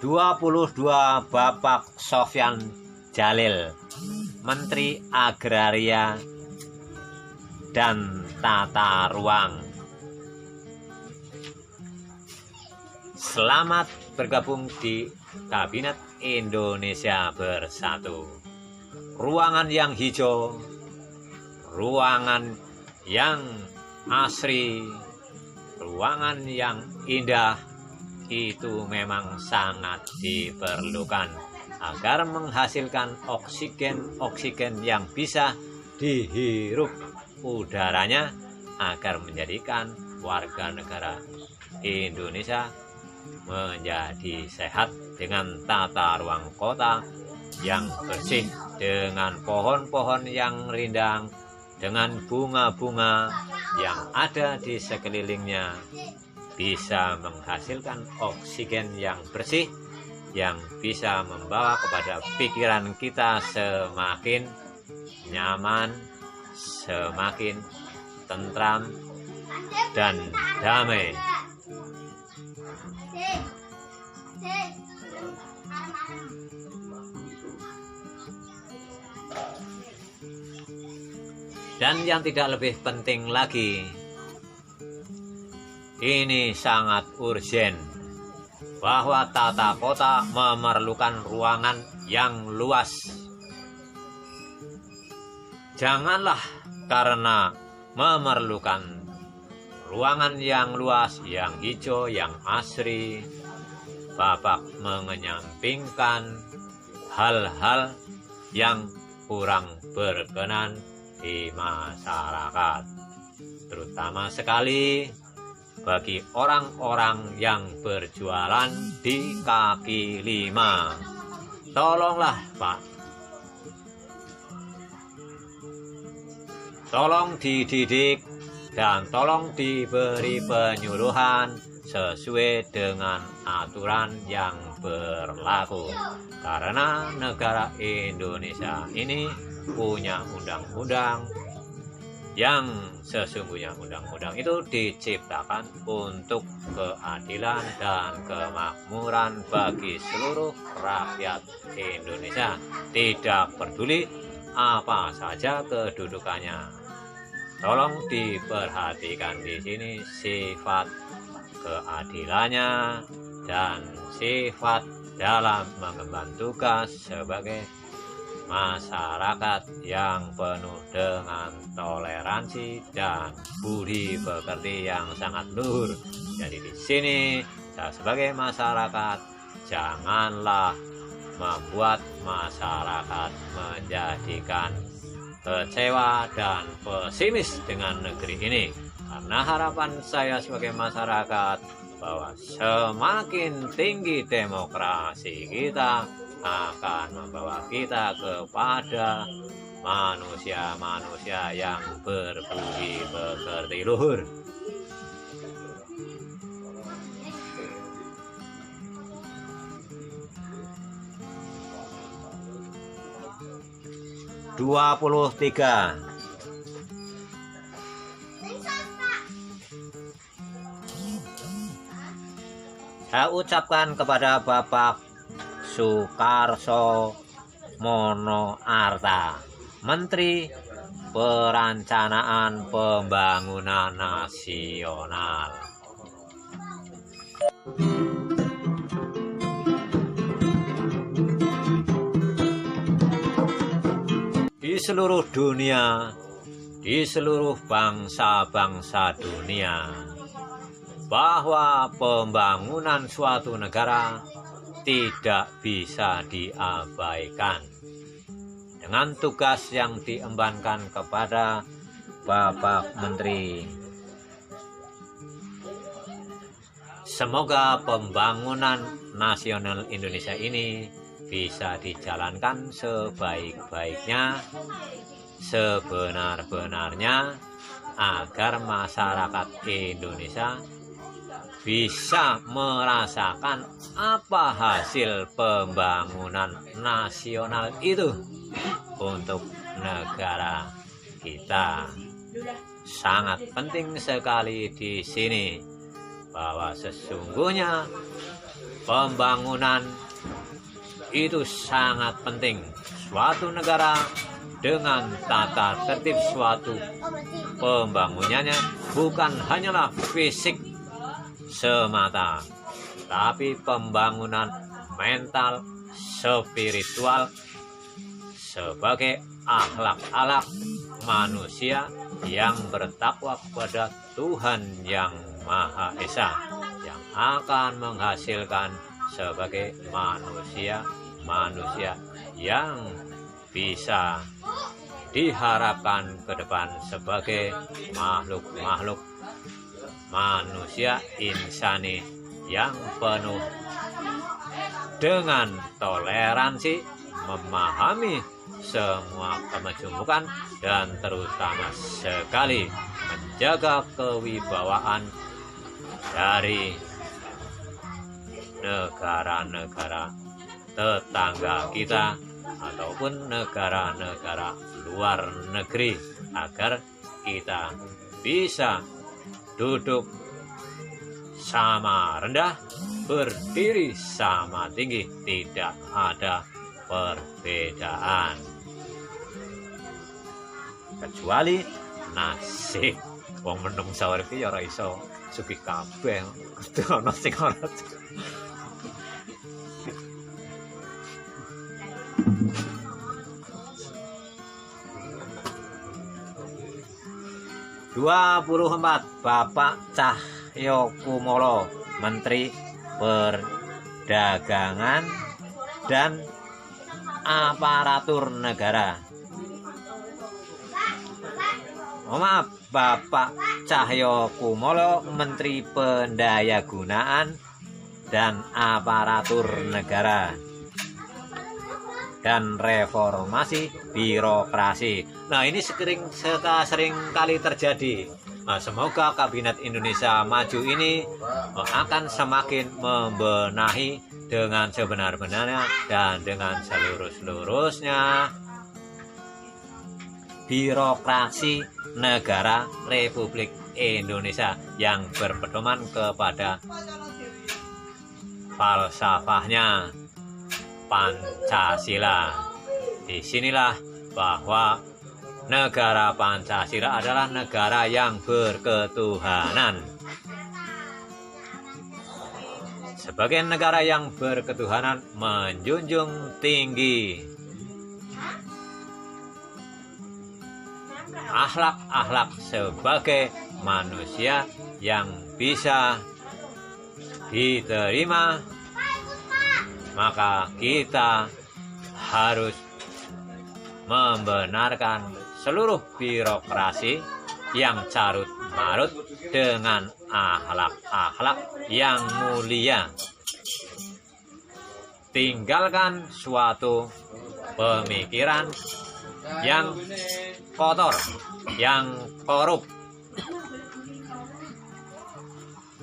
(22) Bapak Sofyan Djalil, Menteri Agraria dan Tata Ruang. Selamat bergabung di Kabinet Indonesia Bersatu. Ruangan yang hijau, ruangan yang asri, ruangan yang indah itu memang sangat diperlukan agar menghasilkan oksigen yang bisa dihirup udaranya, agar menjadikan warga negara Indonesia menjadi sehat dengan tata ruang kota yang bersih, dengan pohon-pohon yang rindang, dengan bunga-bunga yang ada di sekelilingnya, bisa menghasilkan oksigen yang bersih yang bisa membawa kepada pikiran kita semakin nyaman, semakin tentram dan damai. Dan yang tidak lebih penting lagi, ini sangat urgen bahwa tata kota memerlukan ruangan yang luas. Janganlah karena memerlukan ruangan yang luas, yang hijau, yang asri, Bapak mengenyampingkan hal-hal yang kurang berkenan di masyarakat, terutama sekali bagi orang-orang yang berjualan di kaki lima. Tolonglah Pak, tolong dididik dan tolong diberi penyuluhan sesuai dengan aturan yang berlaku. Karena negara Indonesia ini punya undang-undang yang sesungguhnya undang-undang itu diciptakan untuk keadilan dan kemakmuran bagi seluruh rakyat Indonesia, tidak peduli apa saja kedudukannya. Tolong diperhatikan di sini sifat keadilannya dan sifat dalam mengemban tugas sebagai masyarakat yang penuh dengan toleransi dan budi pekerti yang sangat luhur. Jadi di sini saya sebagai masyarakat janganlah membuat masyarakat menjadikan kecewa dan pesimis dengan negeri ini. Karena harapan saya sebagai masyarakat bahwa semakin tinggi demokrasi kita akan membawa kita kepada manusia-manusia yang berbudi pekerti luhur. (23) Saya ucapkan kepada Bapak Soekarso Monoarta, Menteri Perencanaan Pembangunan Nasional. Di seluruh dunia, di seluruh bangsa-bangsa dunia, bahwa pembangunan suatu negara tidak bisa diabaikan. Dengan tugas yang diembankan kepada Bapak Menteri, semoga pembangunan nasional Indonesia ini bisa dijalankan sebaik-baiknya, sebenar-benarnya, agar masyarakat Indonesia bisa merasakan apa hasil pembangunan nasional itu untuk negara kita. Sangat penting sekali di sini bahwa sesungguhnya pembangunan itu sangat penting. Suatu negara dengan tata tertib suatu pembangunannya bukan hanyalah fisik semata, tapi pembangunan mental, spiritual, sebagai akhlak-akhlak manusia yang bertakwa kepada Tuhan yang Maha Esa, yang akan menghasilkan sebagai manusia yang bisa diharapkan ke depan sebagai makhluk-makhluk manusia insani yang penuh dengan toleransi, memahami semua kemajumukan, dan terutama sekali menjaga kewibawaan dari negara-negara tetangga kita ataupun negara-negara luar negeri, agar kita bisa duduk sama rendah, berdiri sama tinggi, tidak ada perbedaan. Kecuali nasib wong menungsa urip iki ya ora iso sugih kabeh, kudu ana sing ora. 24 Bapak Cahyokumolo, Menteri Perdagangan dan Aparatur Negara. Maaf, Bapak Cahyokumolo, Menteri Pendayagunaan dan Aparatur Negara dan Reformasi Birokrasi. Nah, ini sering kali terjadi Semoga Kabinet Indonesia Maju ini akan semakin membenahi dengan sebenar-benarnya dan dengan seluruh-seluruhnya birokrasi negara Republik Indonesia yang berpedoman kepada falsafahnya Pancasila. Disinilah bahwa negara Pancasila adalah negara yang berketuhanan. Sebagai negara yang berketuhanan menjunjung tinggi akhlak-akhlak sebagai manusia yang bisa diterima, maka kita harus membenarkan seluruh birokrasi yang carut marut dengan akhlak-akhlak yang mulia. Tinggalkan suatu pemikiran yang kotor, yang korup.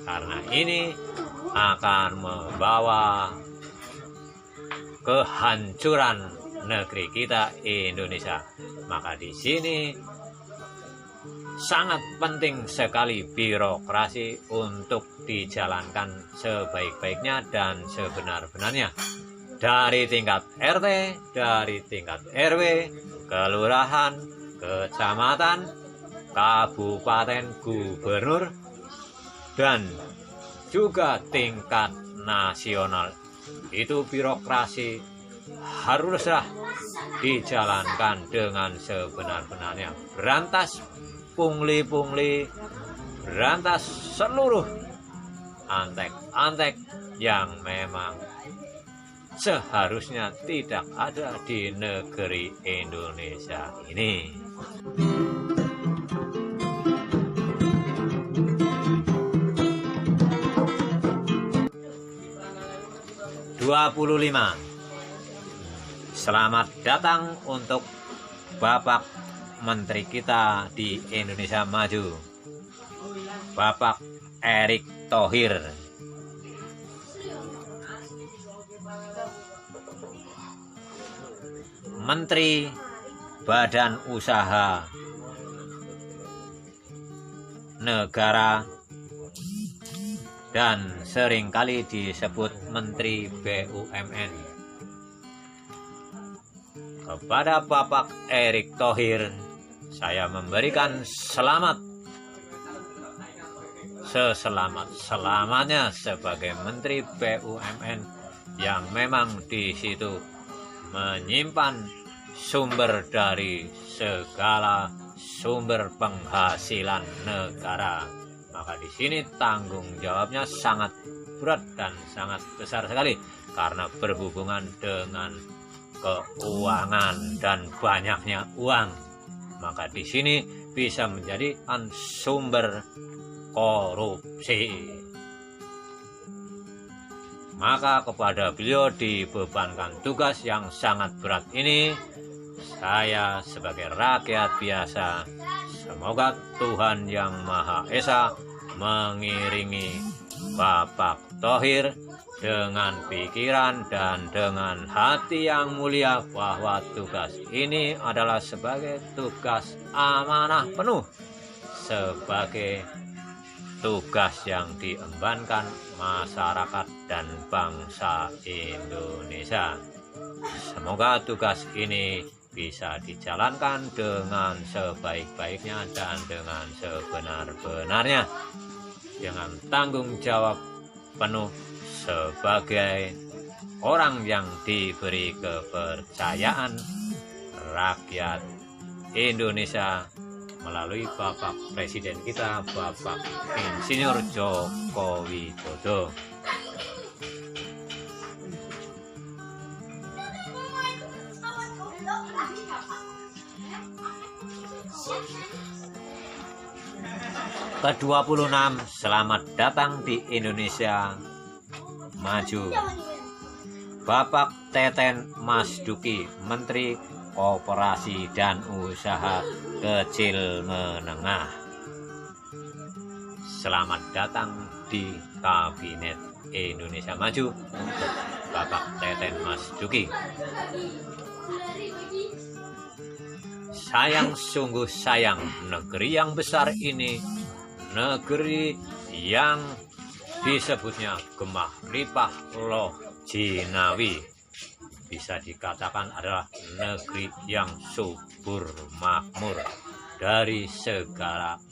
Karena ini akan membawa kehancuran negeri kita Indonesia. Maka di sini sangat penting sekali birokrasi untuk dijalankan sebaik-baiknya dan sebenar-benarnya. Dari tingkat RT, dari tingkat RW, kelurahan, kecamatan, kabupaten, gubernur, dan juga tingkat nasional. Itu birokrasi haruslah dijalankan dengan sebenar-benarnya. Berantas pungli-pungli, berantas seluruh antek-antek yang memang seharusnya tidak ada di negeri Indonesia ini. (25) Selamat datang untuk Bapak Menteri kita di Indonesia Maju, Bapak Erick Thohir. Menteri Badan Usaha Negara dan seringkali disebut Menteri BUMN. Kepada Bapak Erick Thohir, saya memberikan selamat seselamat-selamatnya sebagai Menteri BUMN yang memang di situ menyimpan sumber dari segala sumber penghasilan negara. Maka di sini tanggung jawabnya sangat berat dan sangat besar sekali karena berhubungan dengan keuangan dan banyaknya uang. Maka di sini bisa menjadi sumber korupsi. Maka kepada beliau dibebankan tugas yang sangat berat ini. Saya sebagai rakyat biasa, semoga Tuhan Yang Maha Esa mengiringi Bapak Thohir dengan pikiran dan dengan hati yang mulia bahwa tugas ini adalah sebagai tugas amanah penuh, sebagai tugas yang diembankan masyarakat dan bangsa Indonesia. Semoga tugas ini bisa dijalankan dengan sebaik-baiknya dan dengan sebenar-benarnya, dengan tanggung jawab penuh sebagai orang yang diberi kepercayaan rakyat Indonesia melalui Bapak Presiden kita, Bapak Insinyur Joko Widodo. Ke-26, selamat datang di Indonesia Maju. Bapak Teten Mas Duki, Menteri Koperasi dan Usaha Kecil Menengah. Selamat datang di Kabinet Indonesia Maju untuk Bapak Teten Mas Duki. Sayang, sungguh sayang, negeri yang besar ini, negeri yang disebutnya Gemah Ripah Loh Jinawi, bisa dikatakan adalah negeri yang subur makmur dari segala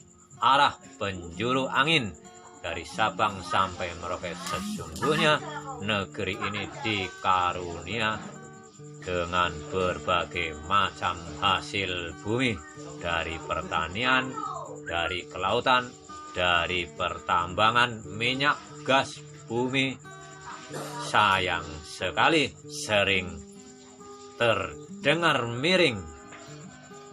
arah penjuru angin, dari Sabang sampai Merauke. Sesungguhnya negeri ini dikarunia dengan berbagai macam hasil bumi, dari pertanian, dari kelautan, dari pertambangan minyak, gas, bumi. Sayang sekali sering terdengar miring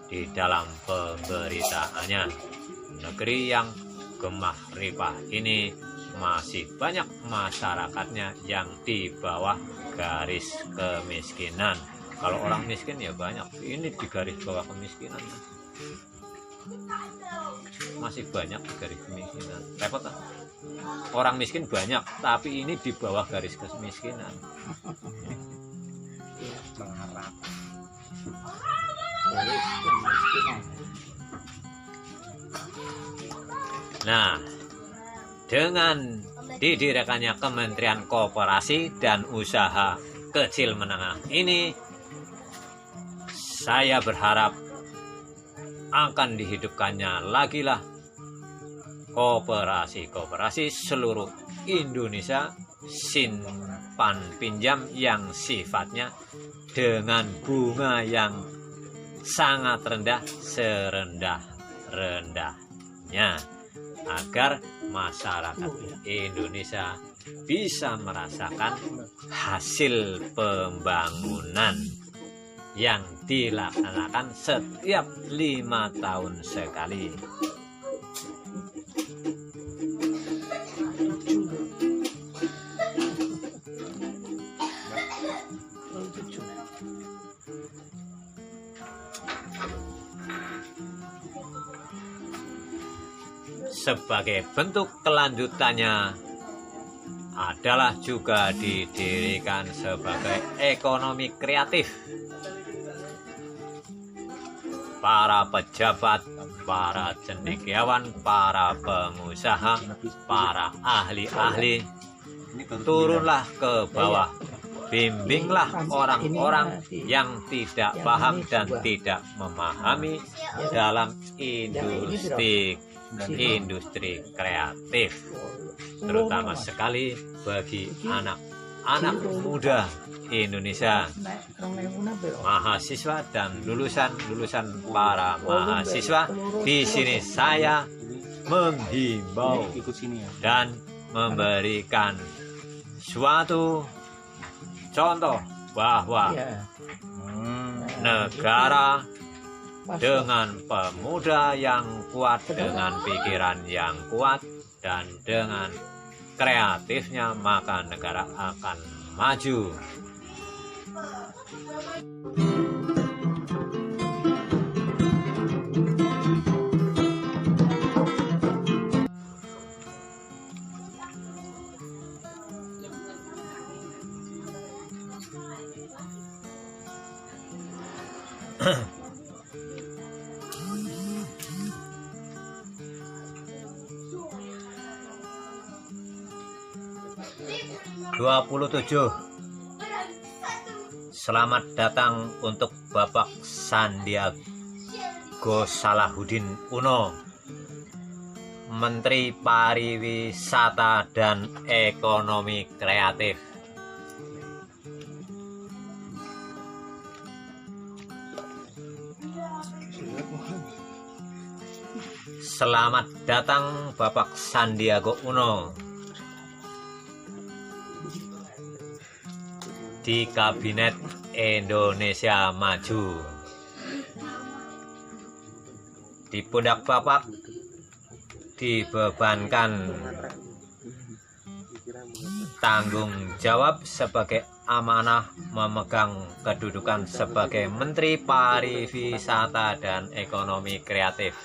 di dalam pemberitaannya. Negeri yang Gemah Ripah ini masih banyak masyarakatnya yang di bawah garis kemiskinan. Kalau orang miskin ya banyak, ini di garis bawah kemiskinan. Masih banyak di garis kemiskinan. Repot kan? Orang miskin banyak, tapi ini di bawah garis kemiskinan. Nah, dengan didirikannya Kementerian Koperasi dan Usaha Kecil Menengah ini, saya berharap akan dihidupkannya lagi lah koperasi-koperasi seluruh Indonesia, simpan pinjam yang sifatnya dengan bunga yang sangat rendah, serendah-rendahnya, agar masyarakat Indonesia bisa merasakan hasil pembangunan yang dilaksanakan setiap 5 tahun sekali. Sebagai bentuk kelanjutannya adalah juga didirikan sebagai ekonomi kreatif. Para pejabat, para cendekiawan, para pengusaha, para ahli-ahli turunlah ke bawah. Bimbinglah orang-orang yang tidak paham dan tidak memahami dalam industri kreatif, terutama sekali bagi anak-anak muda Indonesia, mahasiswa dan lulusan para mahasiswa. Di sini saya menghimbau dan memberikan suatu contoh bahwa negara dengan pemuda yang kuat, dengan pikiran yang kuat, dan dengan kreatifnya, maka negara akan maju. Selamat datang untuk Bapak Sandiaga Salahuddin Uno, Menteri Pariwisata dan Ekonomi Kreatif. Selamat datang Bapak Sandiaga Uno di Kabinet Indonesia Maju. Di pundak Bapak dibebankan tanggung jawab sebagai amanah memegang kedudukan sebagai Menteri Pariwisata dan Ekonomi Kreatif.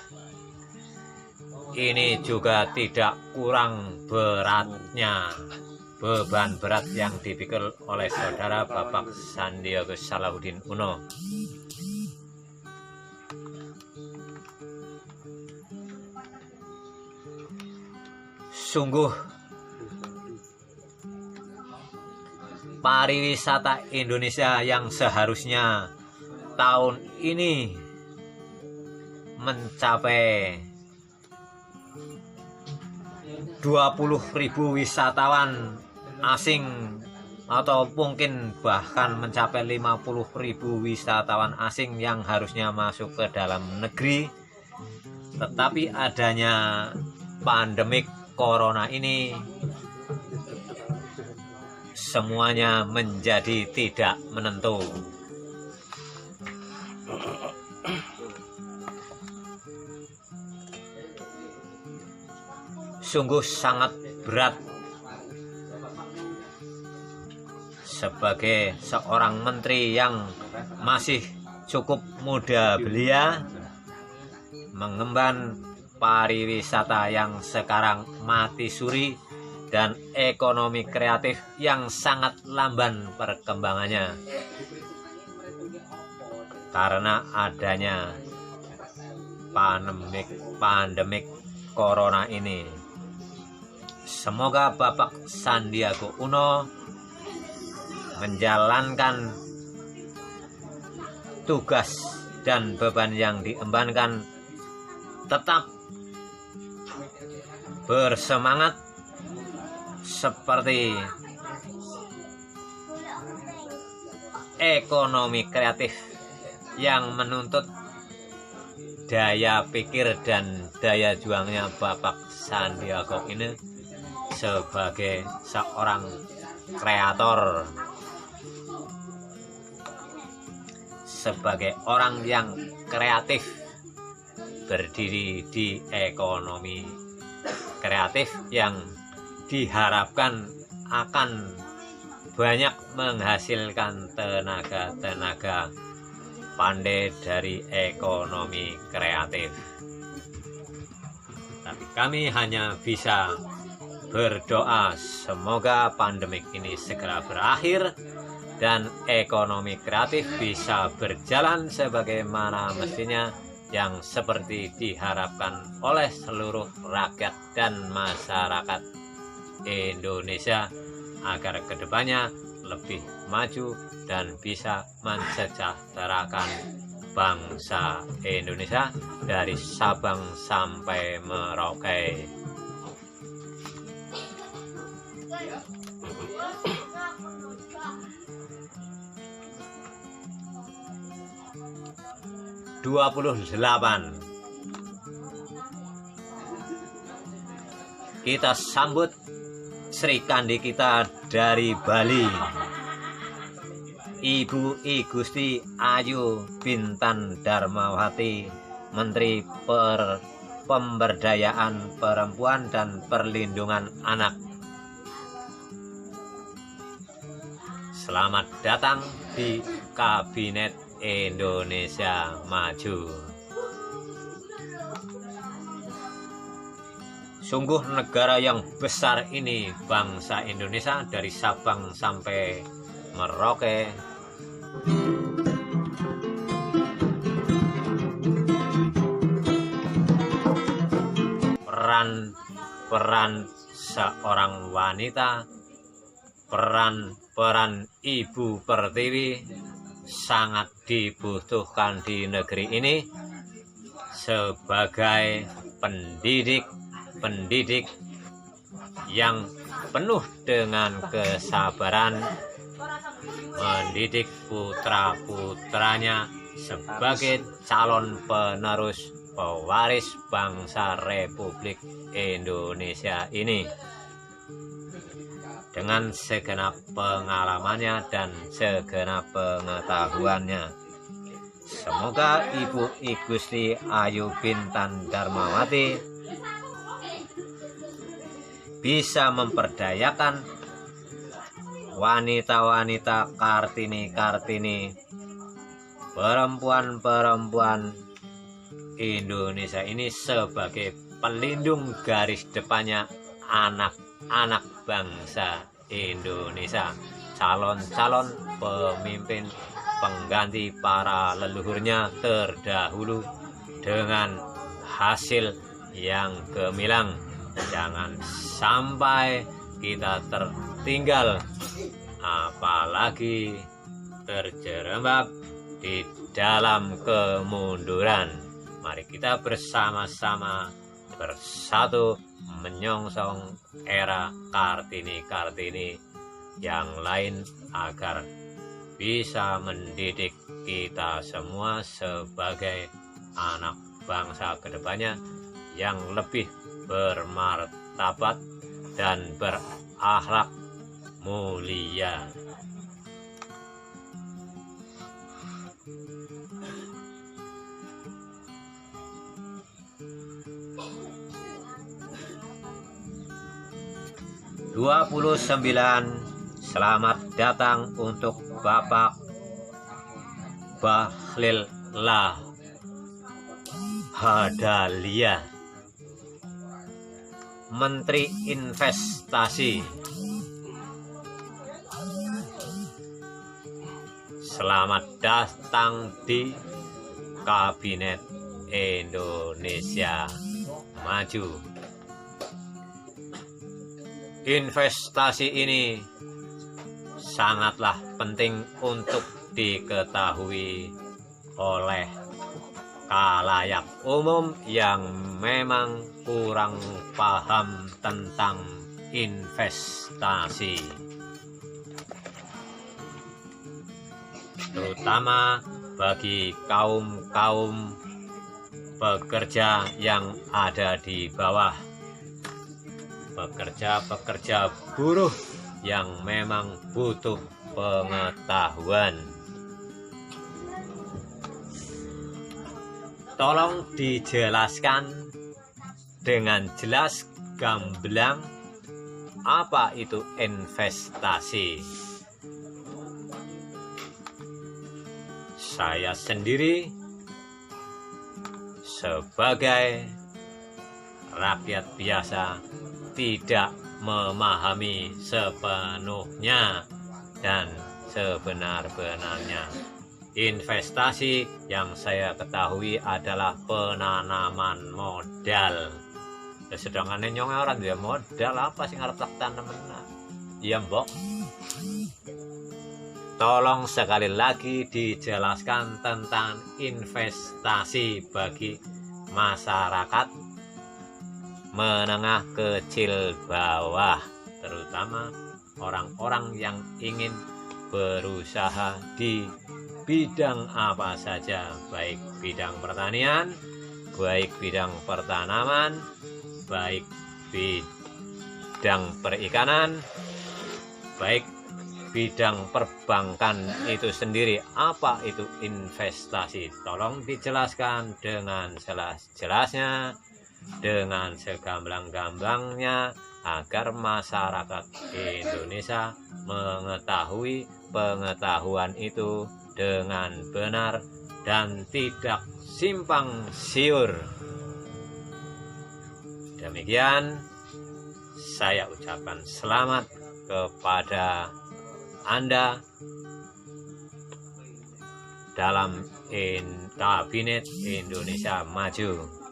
ini juga tidak kurang beratnya beban berat yang dipikul oleh saudara Bapak Sandiaga Salahuddin Uno. Sungguh pariwisata Indonesia yang seharusnya tahun ini mencapai 20.000 wisatawan asing atau mungkin bahkan mencapai 50.000 wisatawan asing yang harusnya masuk ke dalam negeri, tetapi adanya pandemik corona ini semuanya menjadi tidak menentu. Sungguh sangat berat sebagai seorang menteri yang masih cukup muda belia mengemban pariwisata yang sekarang mati suri dan ekonomi kreatif yang sangat lamban perkembangannya karena adanya pandemik corona ini. Semoga Bapak Sandiaga Uno menjalankan tugas dan beban yang diembankan tetap bersemangat seperti ekonomi kreatif yang menuntut daya pikir dan daya juangnya Bapak Sandiaga ini sebagai seorang kreator, sebagai orang yang kreatif berdiri di ekonomi kreatif yang diharapkan akan banyak menghasilkan tenaga-tenaga pandai dari ekonomi kreatif. Tapi kami hanya bisa berdoa semoga pandemik ini segera berakhir dan ekonomi kreatif bisa berjalan sebagaimana mestinya, yang seperti diharapkan oleh seluruh rakyat dan masyarakat Indonesia agar kedepannya lebih maju dan bisa mensejahterakan bangsa Indonesia dari Sabang sampai Merauke. Kita sambut Sri Kandi kita dari Bali, Ibu I Gusti Ayu Bintan Darmawati, Menteri Pemberdayaan Perempuan dan Perlindungan Anak. Selamat datang di Kabinet Indonesia Maju. Sungguh negara yang besar ini, bangsa Indonesia, dari Sabang sampai Merauke. Peran seorang wanita, peran Ibu Pertiwi sangat dibutuhkan di negeri ini sebagai pendidik yang penuh dengan kesabaran, mendidik putra-putranya sebagai calon penerus pewaris bangsa Republik Indonesia ini dengan segenap pengalamannya dan segenap pengetahuannya. Semoga Ibu I Gusti Ayu Bintan Darmawati bisa memperdayakan wanita-wanita Kartini-Kartini, perempuan-perempuan Indonesia ini sebagai pelindung garis depannya anak-anak bangsa Indonesia, calon-calon pemimpin pengganti para leluhurnya terdahulu dengan hasil yang gemilang. Jangan sampai kita tertinggal, apalagi terjerembab di dalam kemunduran. Mari kita bersama-sama bersatu menyongsong era Kartini yang lain agar bisa mendidik kita semua sebagai anak bangsa kedepannya yang lebih bermartabat dan berakhlak mulia. (29) Selamat datang untuk Bapak Bahlil Lahadalia, Menteri Investasi. Selamat datang di Kabinet Indonesia Maju. Investasi ini sangatlah penting untuk diketahui oleh khalayak umum yang memang kurang paham tentang investasi, terutama bagi kaum pekerja yang ada di bawah, pekerja buruh yang memang butuh pengetahuan. Tolong dijelaskan dengan jelas gamblang apa itu investasi. Saya sendiri sebagai rakyat biasa tidak memahami sepenuhnya dan sebenar-benarnya. Investasi yang saya ketahui adalah penanaman modal. Sedangkan nyong orang dia modal apa sih ngarep tanam? Iya mbok. Tolong sekali lagi dijelaskan tentang investasi bagi masyarakat menengah kecil bawah, terutama orang-orang yang ingin berusaha di bidang apa saja, baik bidang pertanian, baik bidang pertanaman, baik bidang perikanan, baik bidang perbankan itu sendiri. Apa itu investasi? Tolong dijelaskan dengan jelas-jelasnya, dengan segamblang-gamblangnya, agar masyarakat Indonesia mengetahui pengetahuan itu dengan benar dan tidak simpang siur. Demikian saya ucapkan selamat kepada Anda dalam Kabinet Indonesia Maju.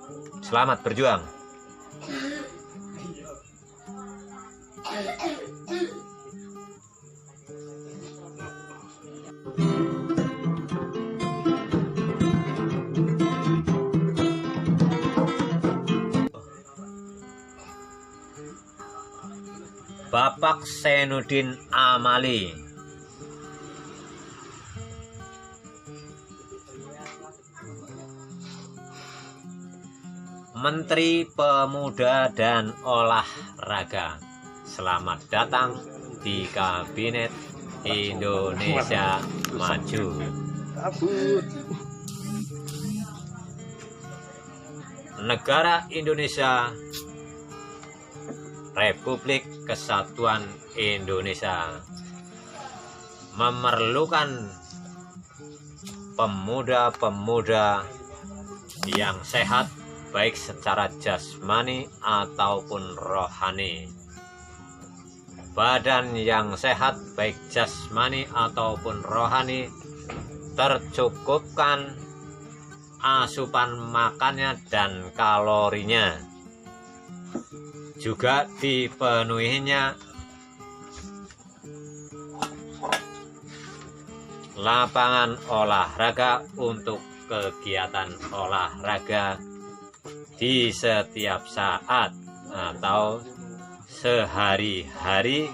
Selamat berjuang. Bapak Zainuddin Amali, Menteri Pemuda dan Olahraga. Selamat datang di Kabinet Indonesia Maju. Negara Indonesia, Republik Kesatuan Indonesia memerlukan pemuda-pemuda yang sehat, baik secara jasmani ataupun rohani. Badan yang sehat baik jasmani ataupun rohani tercukupkan asupan makannya dan kalorinya, juga dipenuhinya lapangan olahraga untuk kegiatan olahraga di setiap saat atau sehari-hari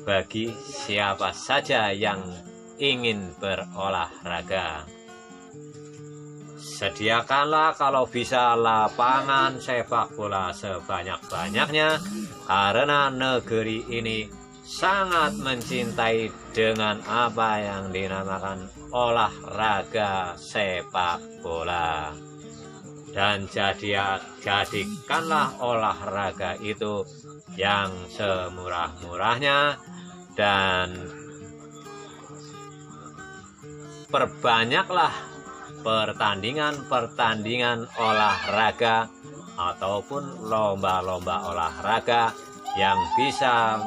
bagi siapa saja yang ingin berolahraga. Sediakanlah kalau bisa lapangan sepak bola sebanyak-banyaknya, karena negeri ini sangat mencintai dengan apa yang dinamakan olahraga sepak bola. Dan jadikanlah olahraga itu yang semurah-murahnya, dan perbanyaklah pertandingan olahraga ataupun lomba-lomba olahraga yang bisa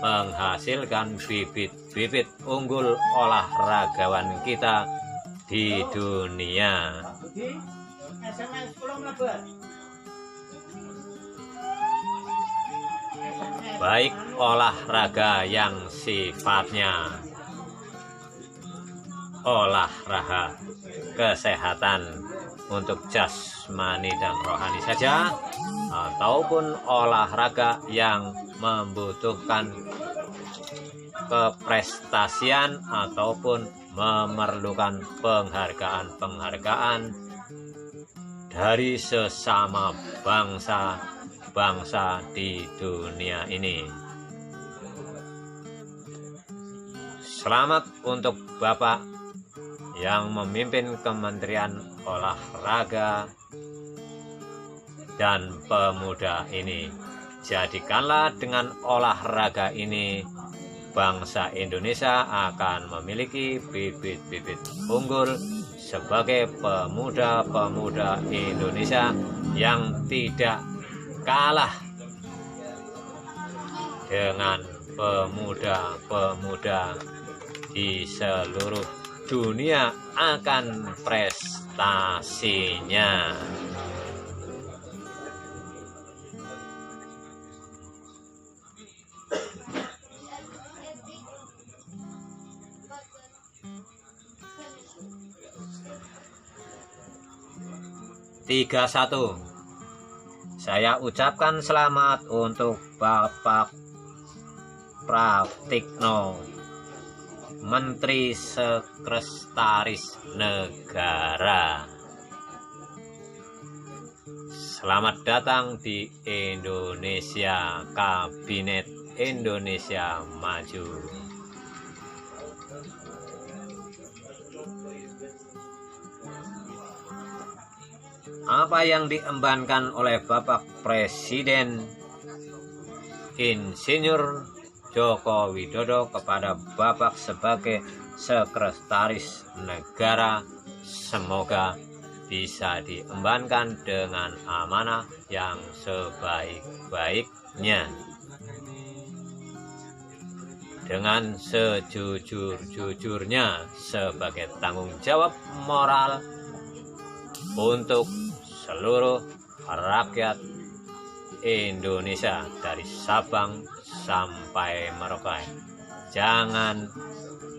menghasilkan bibit-bibit unggul olahragawan kita di dunia. Baik olahraga yang sifatnya olahraga kesehatan untuk jasmani dan rohani saja, ataupun olahraga yang membutuhkan keprestasian ataupun memerlukan penghargaan dari sesama bangsa di dunia ini. Selamat untuk Bapak yang memimpin Kementerian Olahraga dan Pemuda ini. Jadikanlah dengan olahraga ini bangsa Indonesia akan memiliki bibit-bibit unggul sebagai pemuda-pemuda Indonesia yang tidak kalah dengan pemuda-pemuda di seluruh dunia akan prestasinya. Tiga satu. Saya ucapkan selamat untuk Bapak Pratikno, Menteri Sekretaris Negara. Selamat datang di Indonesia, Kabinet Indonesia Maju. Apa yang diembankan oleh Bapak Presiden Insinyur Joko Widodo kepada Bapak sebagai Sekretaris Negara, semoga bisa diembankan dengan amanah yang sebaik-baiknya, dengan sejujur-jujurnya sebagai tanggung jawab moral untuk seluruh rakyat Indonesia dari Sabang sampai Merauke. Jangan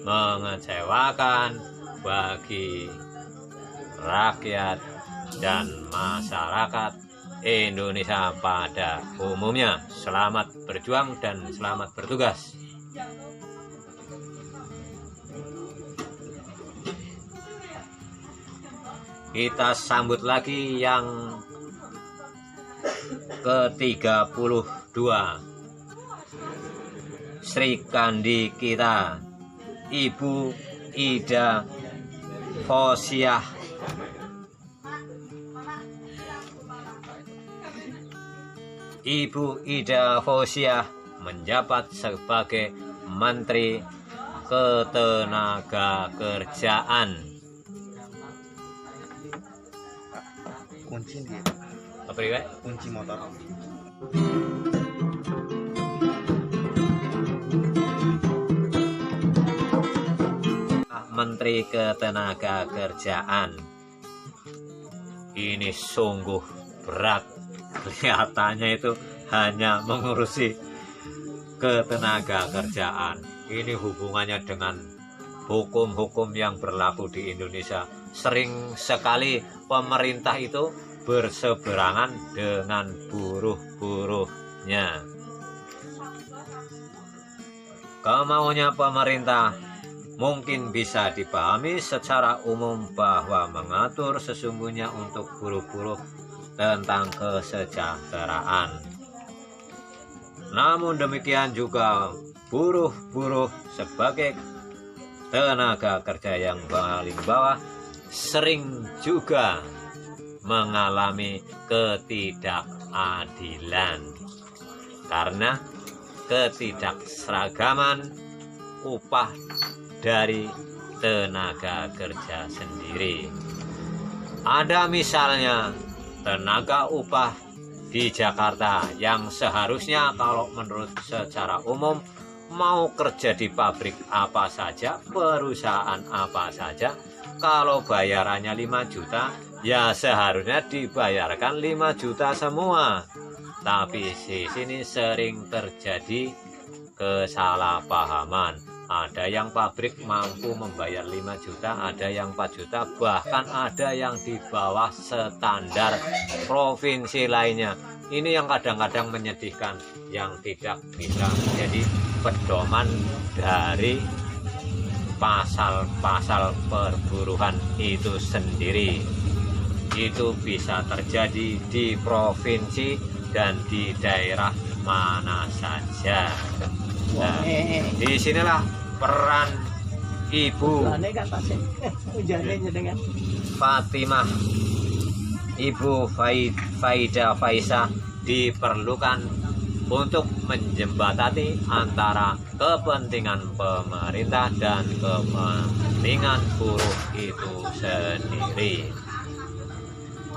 mengecewakan bagi rakyat dan masyarakat Indonesia pada umumnya. Selamat berjuang dan selamat bertugas. Kita sambut lagi yang ke-32, Sri Kandi kita, Ibu Ida Fauziah. Ibu Ida Fauziah menjabat sebagai Menteri Ketenagakerjaan. Kepriwe? Kunci motor. Menteri Ketenagakerjaan ini sungguh berat, kelihatannya itu hanya mengurusi ketenagakerjaan. Ini hubungannya dengan hukum-hukum yang berlaku di Indonesia. Sering sekali pemerintah itu berseberangan dengan buruh-buruhnya. Kemaunya pemerintah mungkin bisa dipahami secara umum bahwa mengatur sesungguhnya untuk buruh-buruh tentang kesejahteraan. Namun demikian juga buruh-buruh sebagai tenaga kerja yang paling bawah sering juga mengalami ketidakadilan karena ketidakseragaman upah dari tenaga kerja sendiri. Ada misalnya tenaga upah di Jakarta yang seharusnya kalau menurut secara umum mau kerja di pabrik apa saja, perusahaan apa saja, kalau bayarannya 5 juta, ya seharusnya dibayarkan 5 juta semua. Tapi di sini sering terjadi kesalahpahaman. Ada yang pabrik mampu membayar 5 juta, ada yang 4 juta, bahkan ada yang di bawah standar provinsi lainnya. Ini yang kadang-kadang menyedihkan, yang tidak bisa menjadi pedoman dari pasal-pasal perburuhan itu sendiri. Itu bisa terjadi di provinsi dan di daerah mana saja. Nah, disinilah peran Ibu Fatimah, Ibu Faida Faisah diperlukan untuk menjembatani antara kepentingan pemerintah dan kepentingan buruh itu sendiri.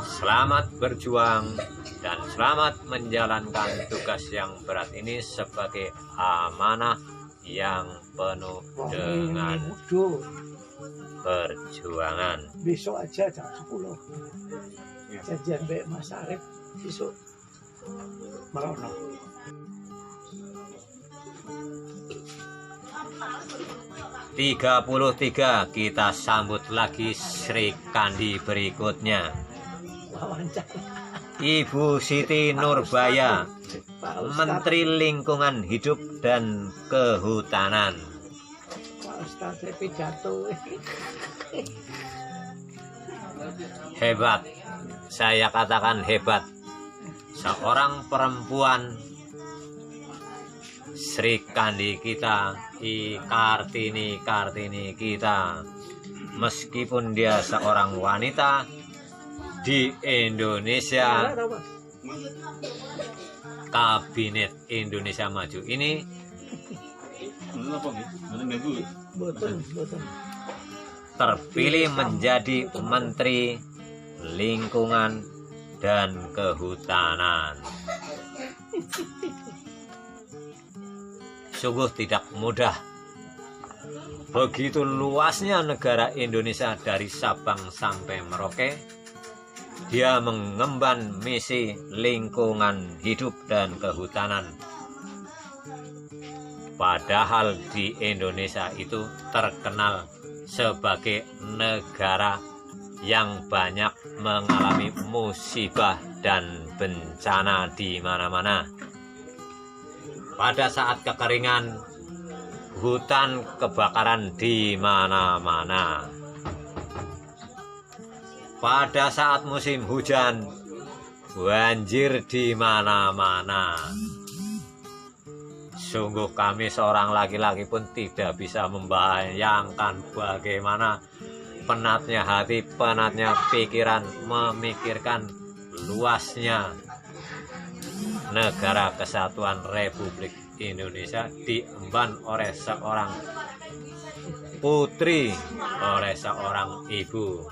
Selamat berjuang dan selamat menjalankan tugas yang berat ini sebagai amanah yang penuh dengan perjuangan. Besok aja jam 10 janjian Mbak Mas Arif besok merono. (33) kita sambut lagi Sri Kandi berikutnya. Ibu Siti Nurbaya, Menteri Lingkungan Hidup dan Kehutanan. Pak Ustadz pidato. Hebat, saya katakan hebat. Seorang perempuan, Sri Kandi kita, Kartini kita, meskipun dia seorang wanita di Indonesia, Kabinet Indonesia Maju ini terpilih menjadi Menteri Lingkungan dan Kehutanan. Sungguh tidak mudah. Begitu luasnya negara Indonesia dari Sabang sampai Merauke, dia mengemban misi lingkungan hidup dan kehutanan. Padahal di Indonesia itu terkenal sebagai negara yang banyak mengalami musibah dan bencana di mana-mana. Pada saat kekeringan, hutan kebakaran di mana-mana. Pada saat musim hujan, banjir di mana-mana. Sungguh kami seorang laki-laki pun tidak bisa membayangkan bagaimana penatnya hati, penatnya pikiran memikirkan luasnya negara kesatuan Republik Indonesia diemban oleh seorang putri, oleh seorang ibu.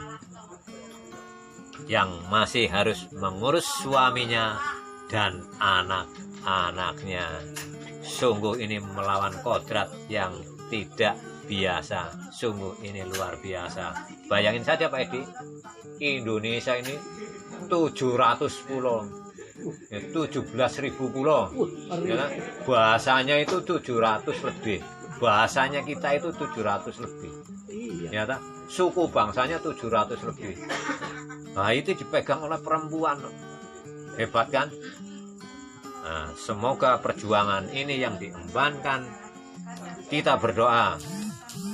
yang masih harus mengurus suaminya dan anak-anaknya. Sungguh ini melawan kodrat yang tidak biasa. Sungguh ini luar biasa. Bayangin saja Pak Edi, Indonesia ini 700 pulau, 17.000 pulau, ya kan? Bahasanya itu 700 lebih. Bahasanya kita itu 700 lebih. Iya. Ya tak? Suku bangsanya 700 lebih. Nah, itu dipegang oleh perempuan. Hebat kan? Nah, semoga perjuangan ini yang diembankan, kita berdoa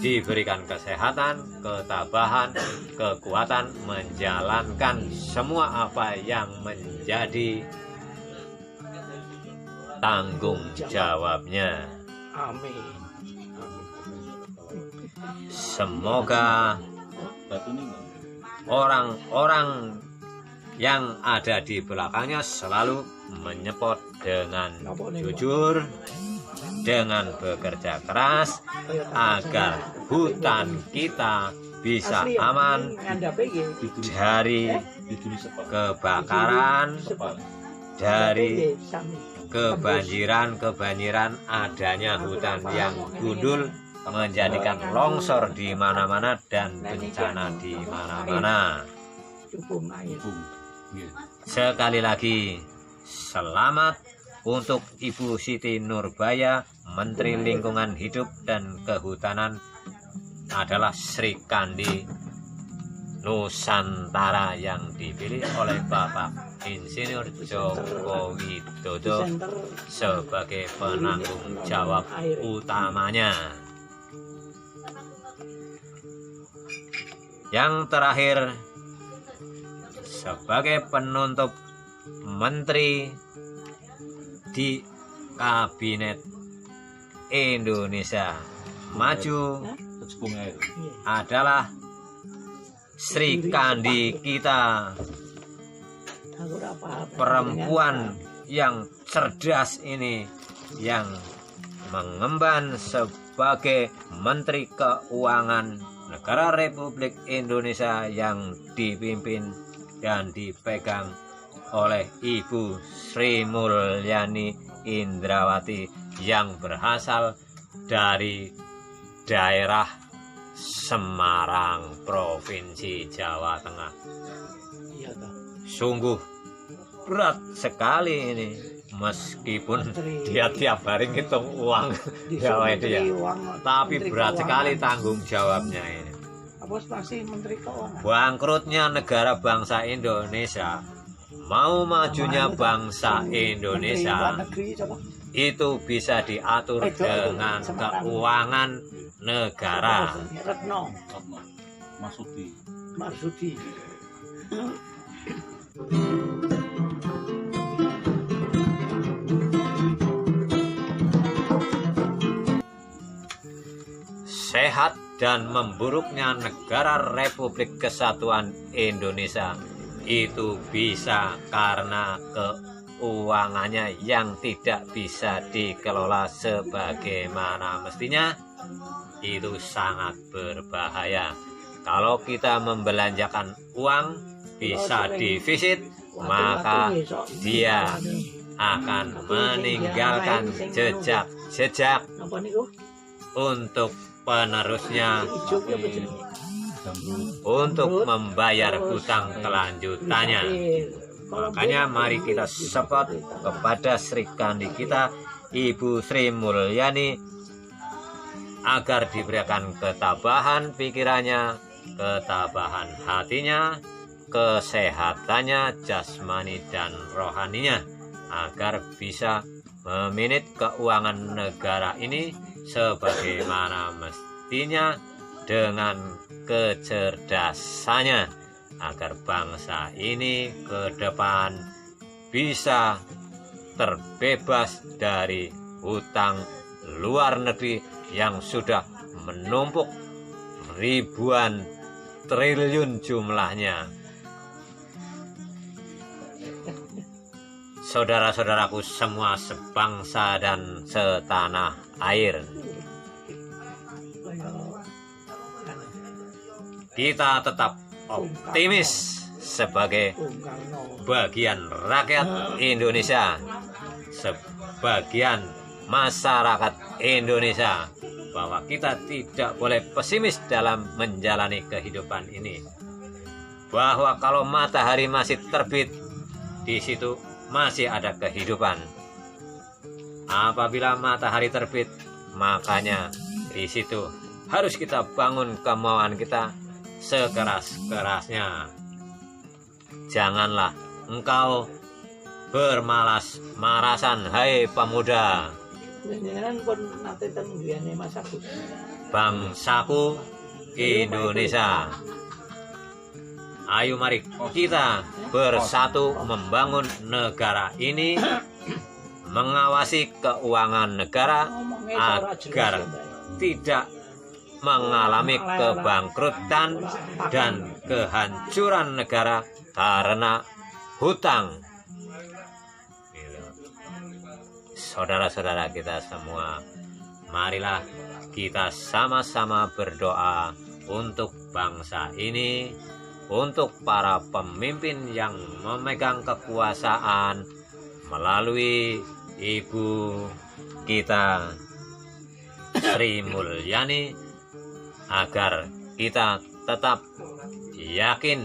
diberikan kesehatan, ketabahan, kekuatan menjalankan semua apa yang menjadi tanggung jawabnya. Amin. Semoga orang-orang yang ada di belakangnya selalu menyepot dengan jujur, dengan bekerja keras, agar hutan kita bisa aman dari kebakaran, dari kebanjiran adanya hutan yang gundul menjadikan longsor di mana-mana dan bencana di mana-mana. Sekali lagi selamat untuk Ibu Siti Nurbaya, Menteri Lingkungan Hidup dan Kehutanan, adalah Sri Kandi Nusantara yang dipilih oleh Bapak Insinyur Joko Widodo sebagai penanggung jawab utamanya. Yang terakhir, sebagai penutup menteri di Kabinet Indonesia Maju adalah Sri Kandi kita, perempuan yang cerdas ini, yang mengemban sebagai Menteri Keuangan Negara Republik Indonesia yang dipimpin dan dipegang oleh Ibu Sri Mulyani Indrawati yang berasal dari daerah Semarang, Provinsi Jawa Tengah. Sungguh berat sekali ini, meskipun dia tiap hari ngitung uang ya, tapi berat sekali tanggung jawabnya ini. Bangkrutnya negara bangsa Indonesia, mau majunya bangsa Indonesia, itu bisa diatur dengan keuangan negara. Marsudi. Sehat dan memburuknya negara Republik Kesatuan Indonesia itu bisa karena keuangannya yang tidak bisa dikelola sebagaimana mestinya. Itu sangat berbahaya. Kalau kita membelanjakan uang bisa defisit, maka dia akan meninggalkan jejak untuk penerusnya untuk membayar hutang kelanjutannya. Makanya mari kita support kepada Sri Kandi kita, Ibu Sri Mulyani, agar diberikan ketabahan pikirannya, ketabahan hatinya, kesehatannya jasmani dan rohaninya, agar bisa memanage keuangan negara ini sebagaimana mestinya dengan kecerdasannya, agar bangsa ini ke depan bisa terbebas dari hutang luar negeri yang sudah menumpuk ribuan triliun jumlahnya. Saudara-saudaraku semua sebangsa dan setanah air, kita tetap optimis sebagai Bung Karno. bagian rakyat Indonesia, sebagian masyarakat Indonesia, bahwa kita tidak boleh pesimis dalam menjalani kehidupan ini. Bahwa kalau matahari masih terbit, di situ masih ada kehidupan. Apabila matahari terbit, makanya di situ harus kita bangun kemauan kita sekeras-kerasnya. Janganlah engkau bermalas-malasan, hai pemuda. Jenengan pun nate teng griyane Mas Agus. Bangsaku Indonesia. Ayo mari kita bersatu membangun negara ini, mengawasi keuangan negara agar tidak mengalami kebangkrutan dan kehancuran negara karena hutang. Saudara-saudara kita semua, marilah kita sama-sama berdoa untuk bangsa ini, untuk para pemimpin yang memegang kekuasaan melalui Ibu kita Sri Mulyani, agar kita tetap yakin,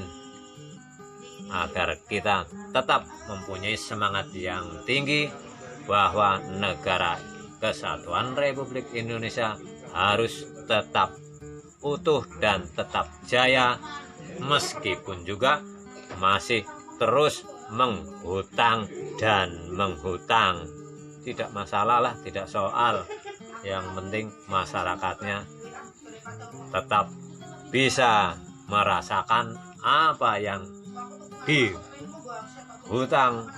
agar kita tetap mempunyai semangat yang tinggi bahwa negara Kesatuan Republik Indonesia harus tetap utuh dan tetap jaya, meskipun juga masih terus menghutang dan menghutang. Tidak masalah lah, tidak soal. Yang penting masyarakatnya tetap bisa merasakan apa yang dihutang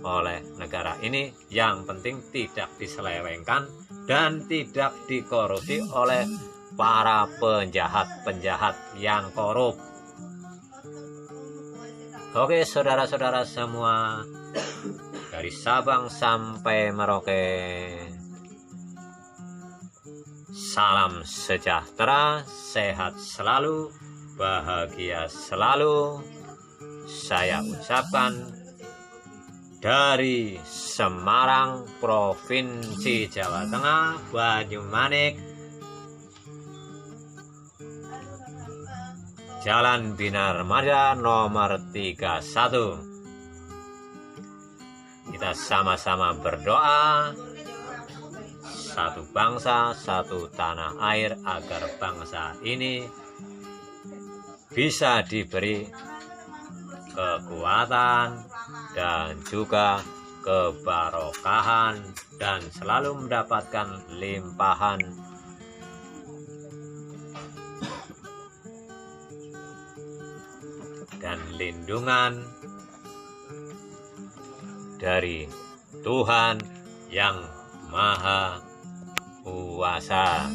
oleh negara ini. Yang penting tidak diselewengkan dan tidak dikorupsi oleh para penjahat-penjahat yang korup. Oke, saudara-saudara semua, dari Sabang sampai Merauke, salam sejahtera, sehat selalu, bahagia selalu. Saya ucapkan dari Semarang, Provinsi Jawa Tengah, Banyumanik, Jalan Bina Remaja nomor 31. Kita sama-sama berdoa, satu bangsa, satu tanah air, agar bangsa ini bisa diberi kekuatan dan juga kebarokahan dan selalu mendapatkan limpahan dan lindungan dari Tuhan yang Maha Kuasa.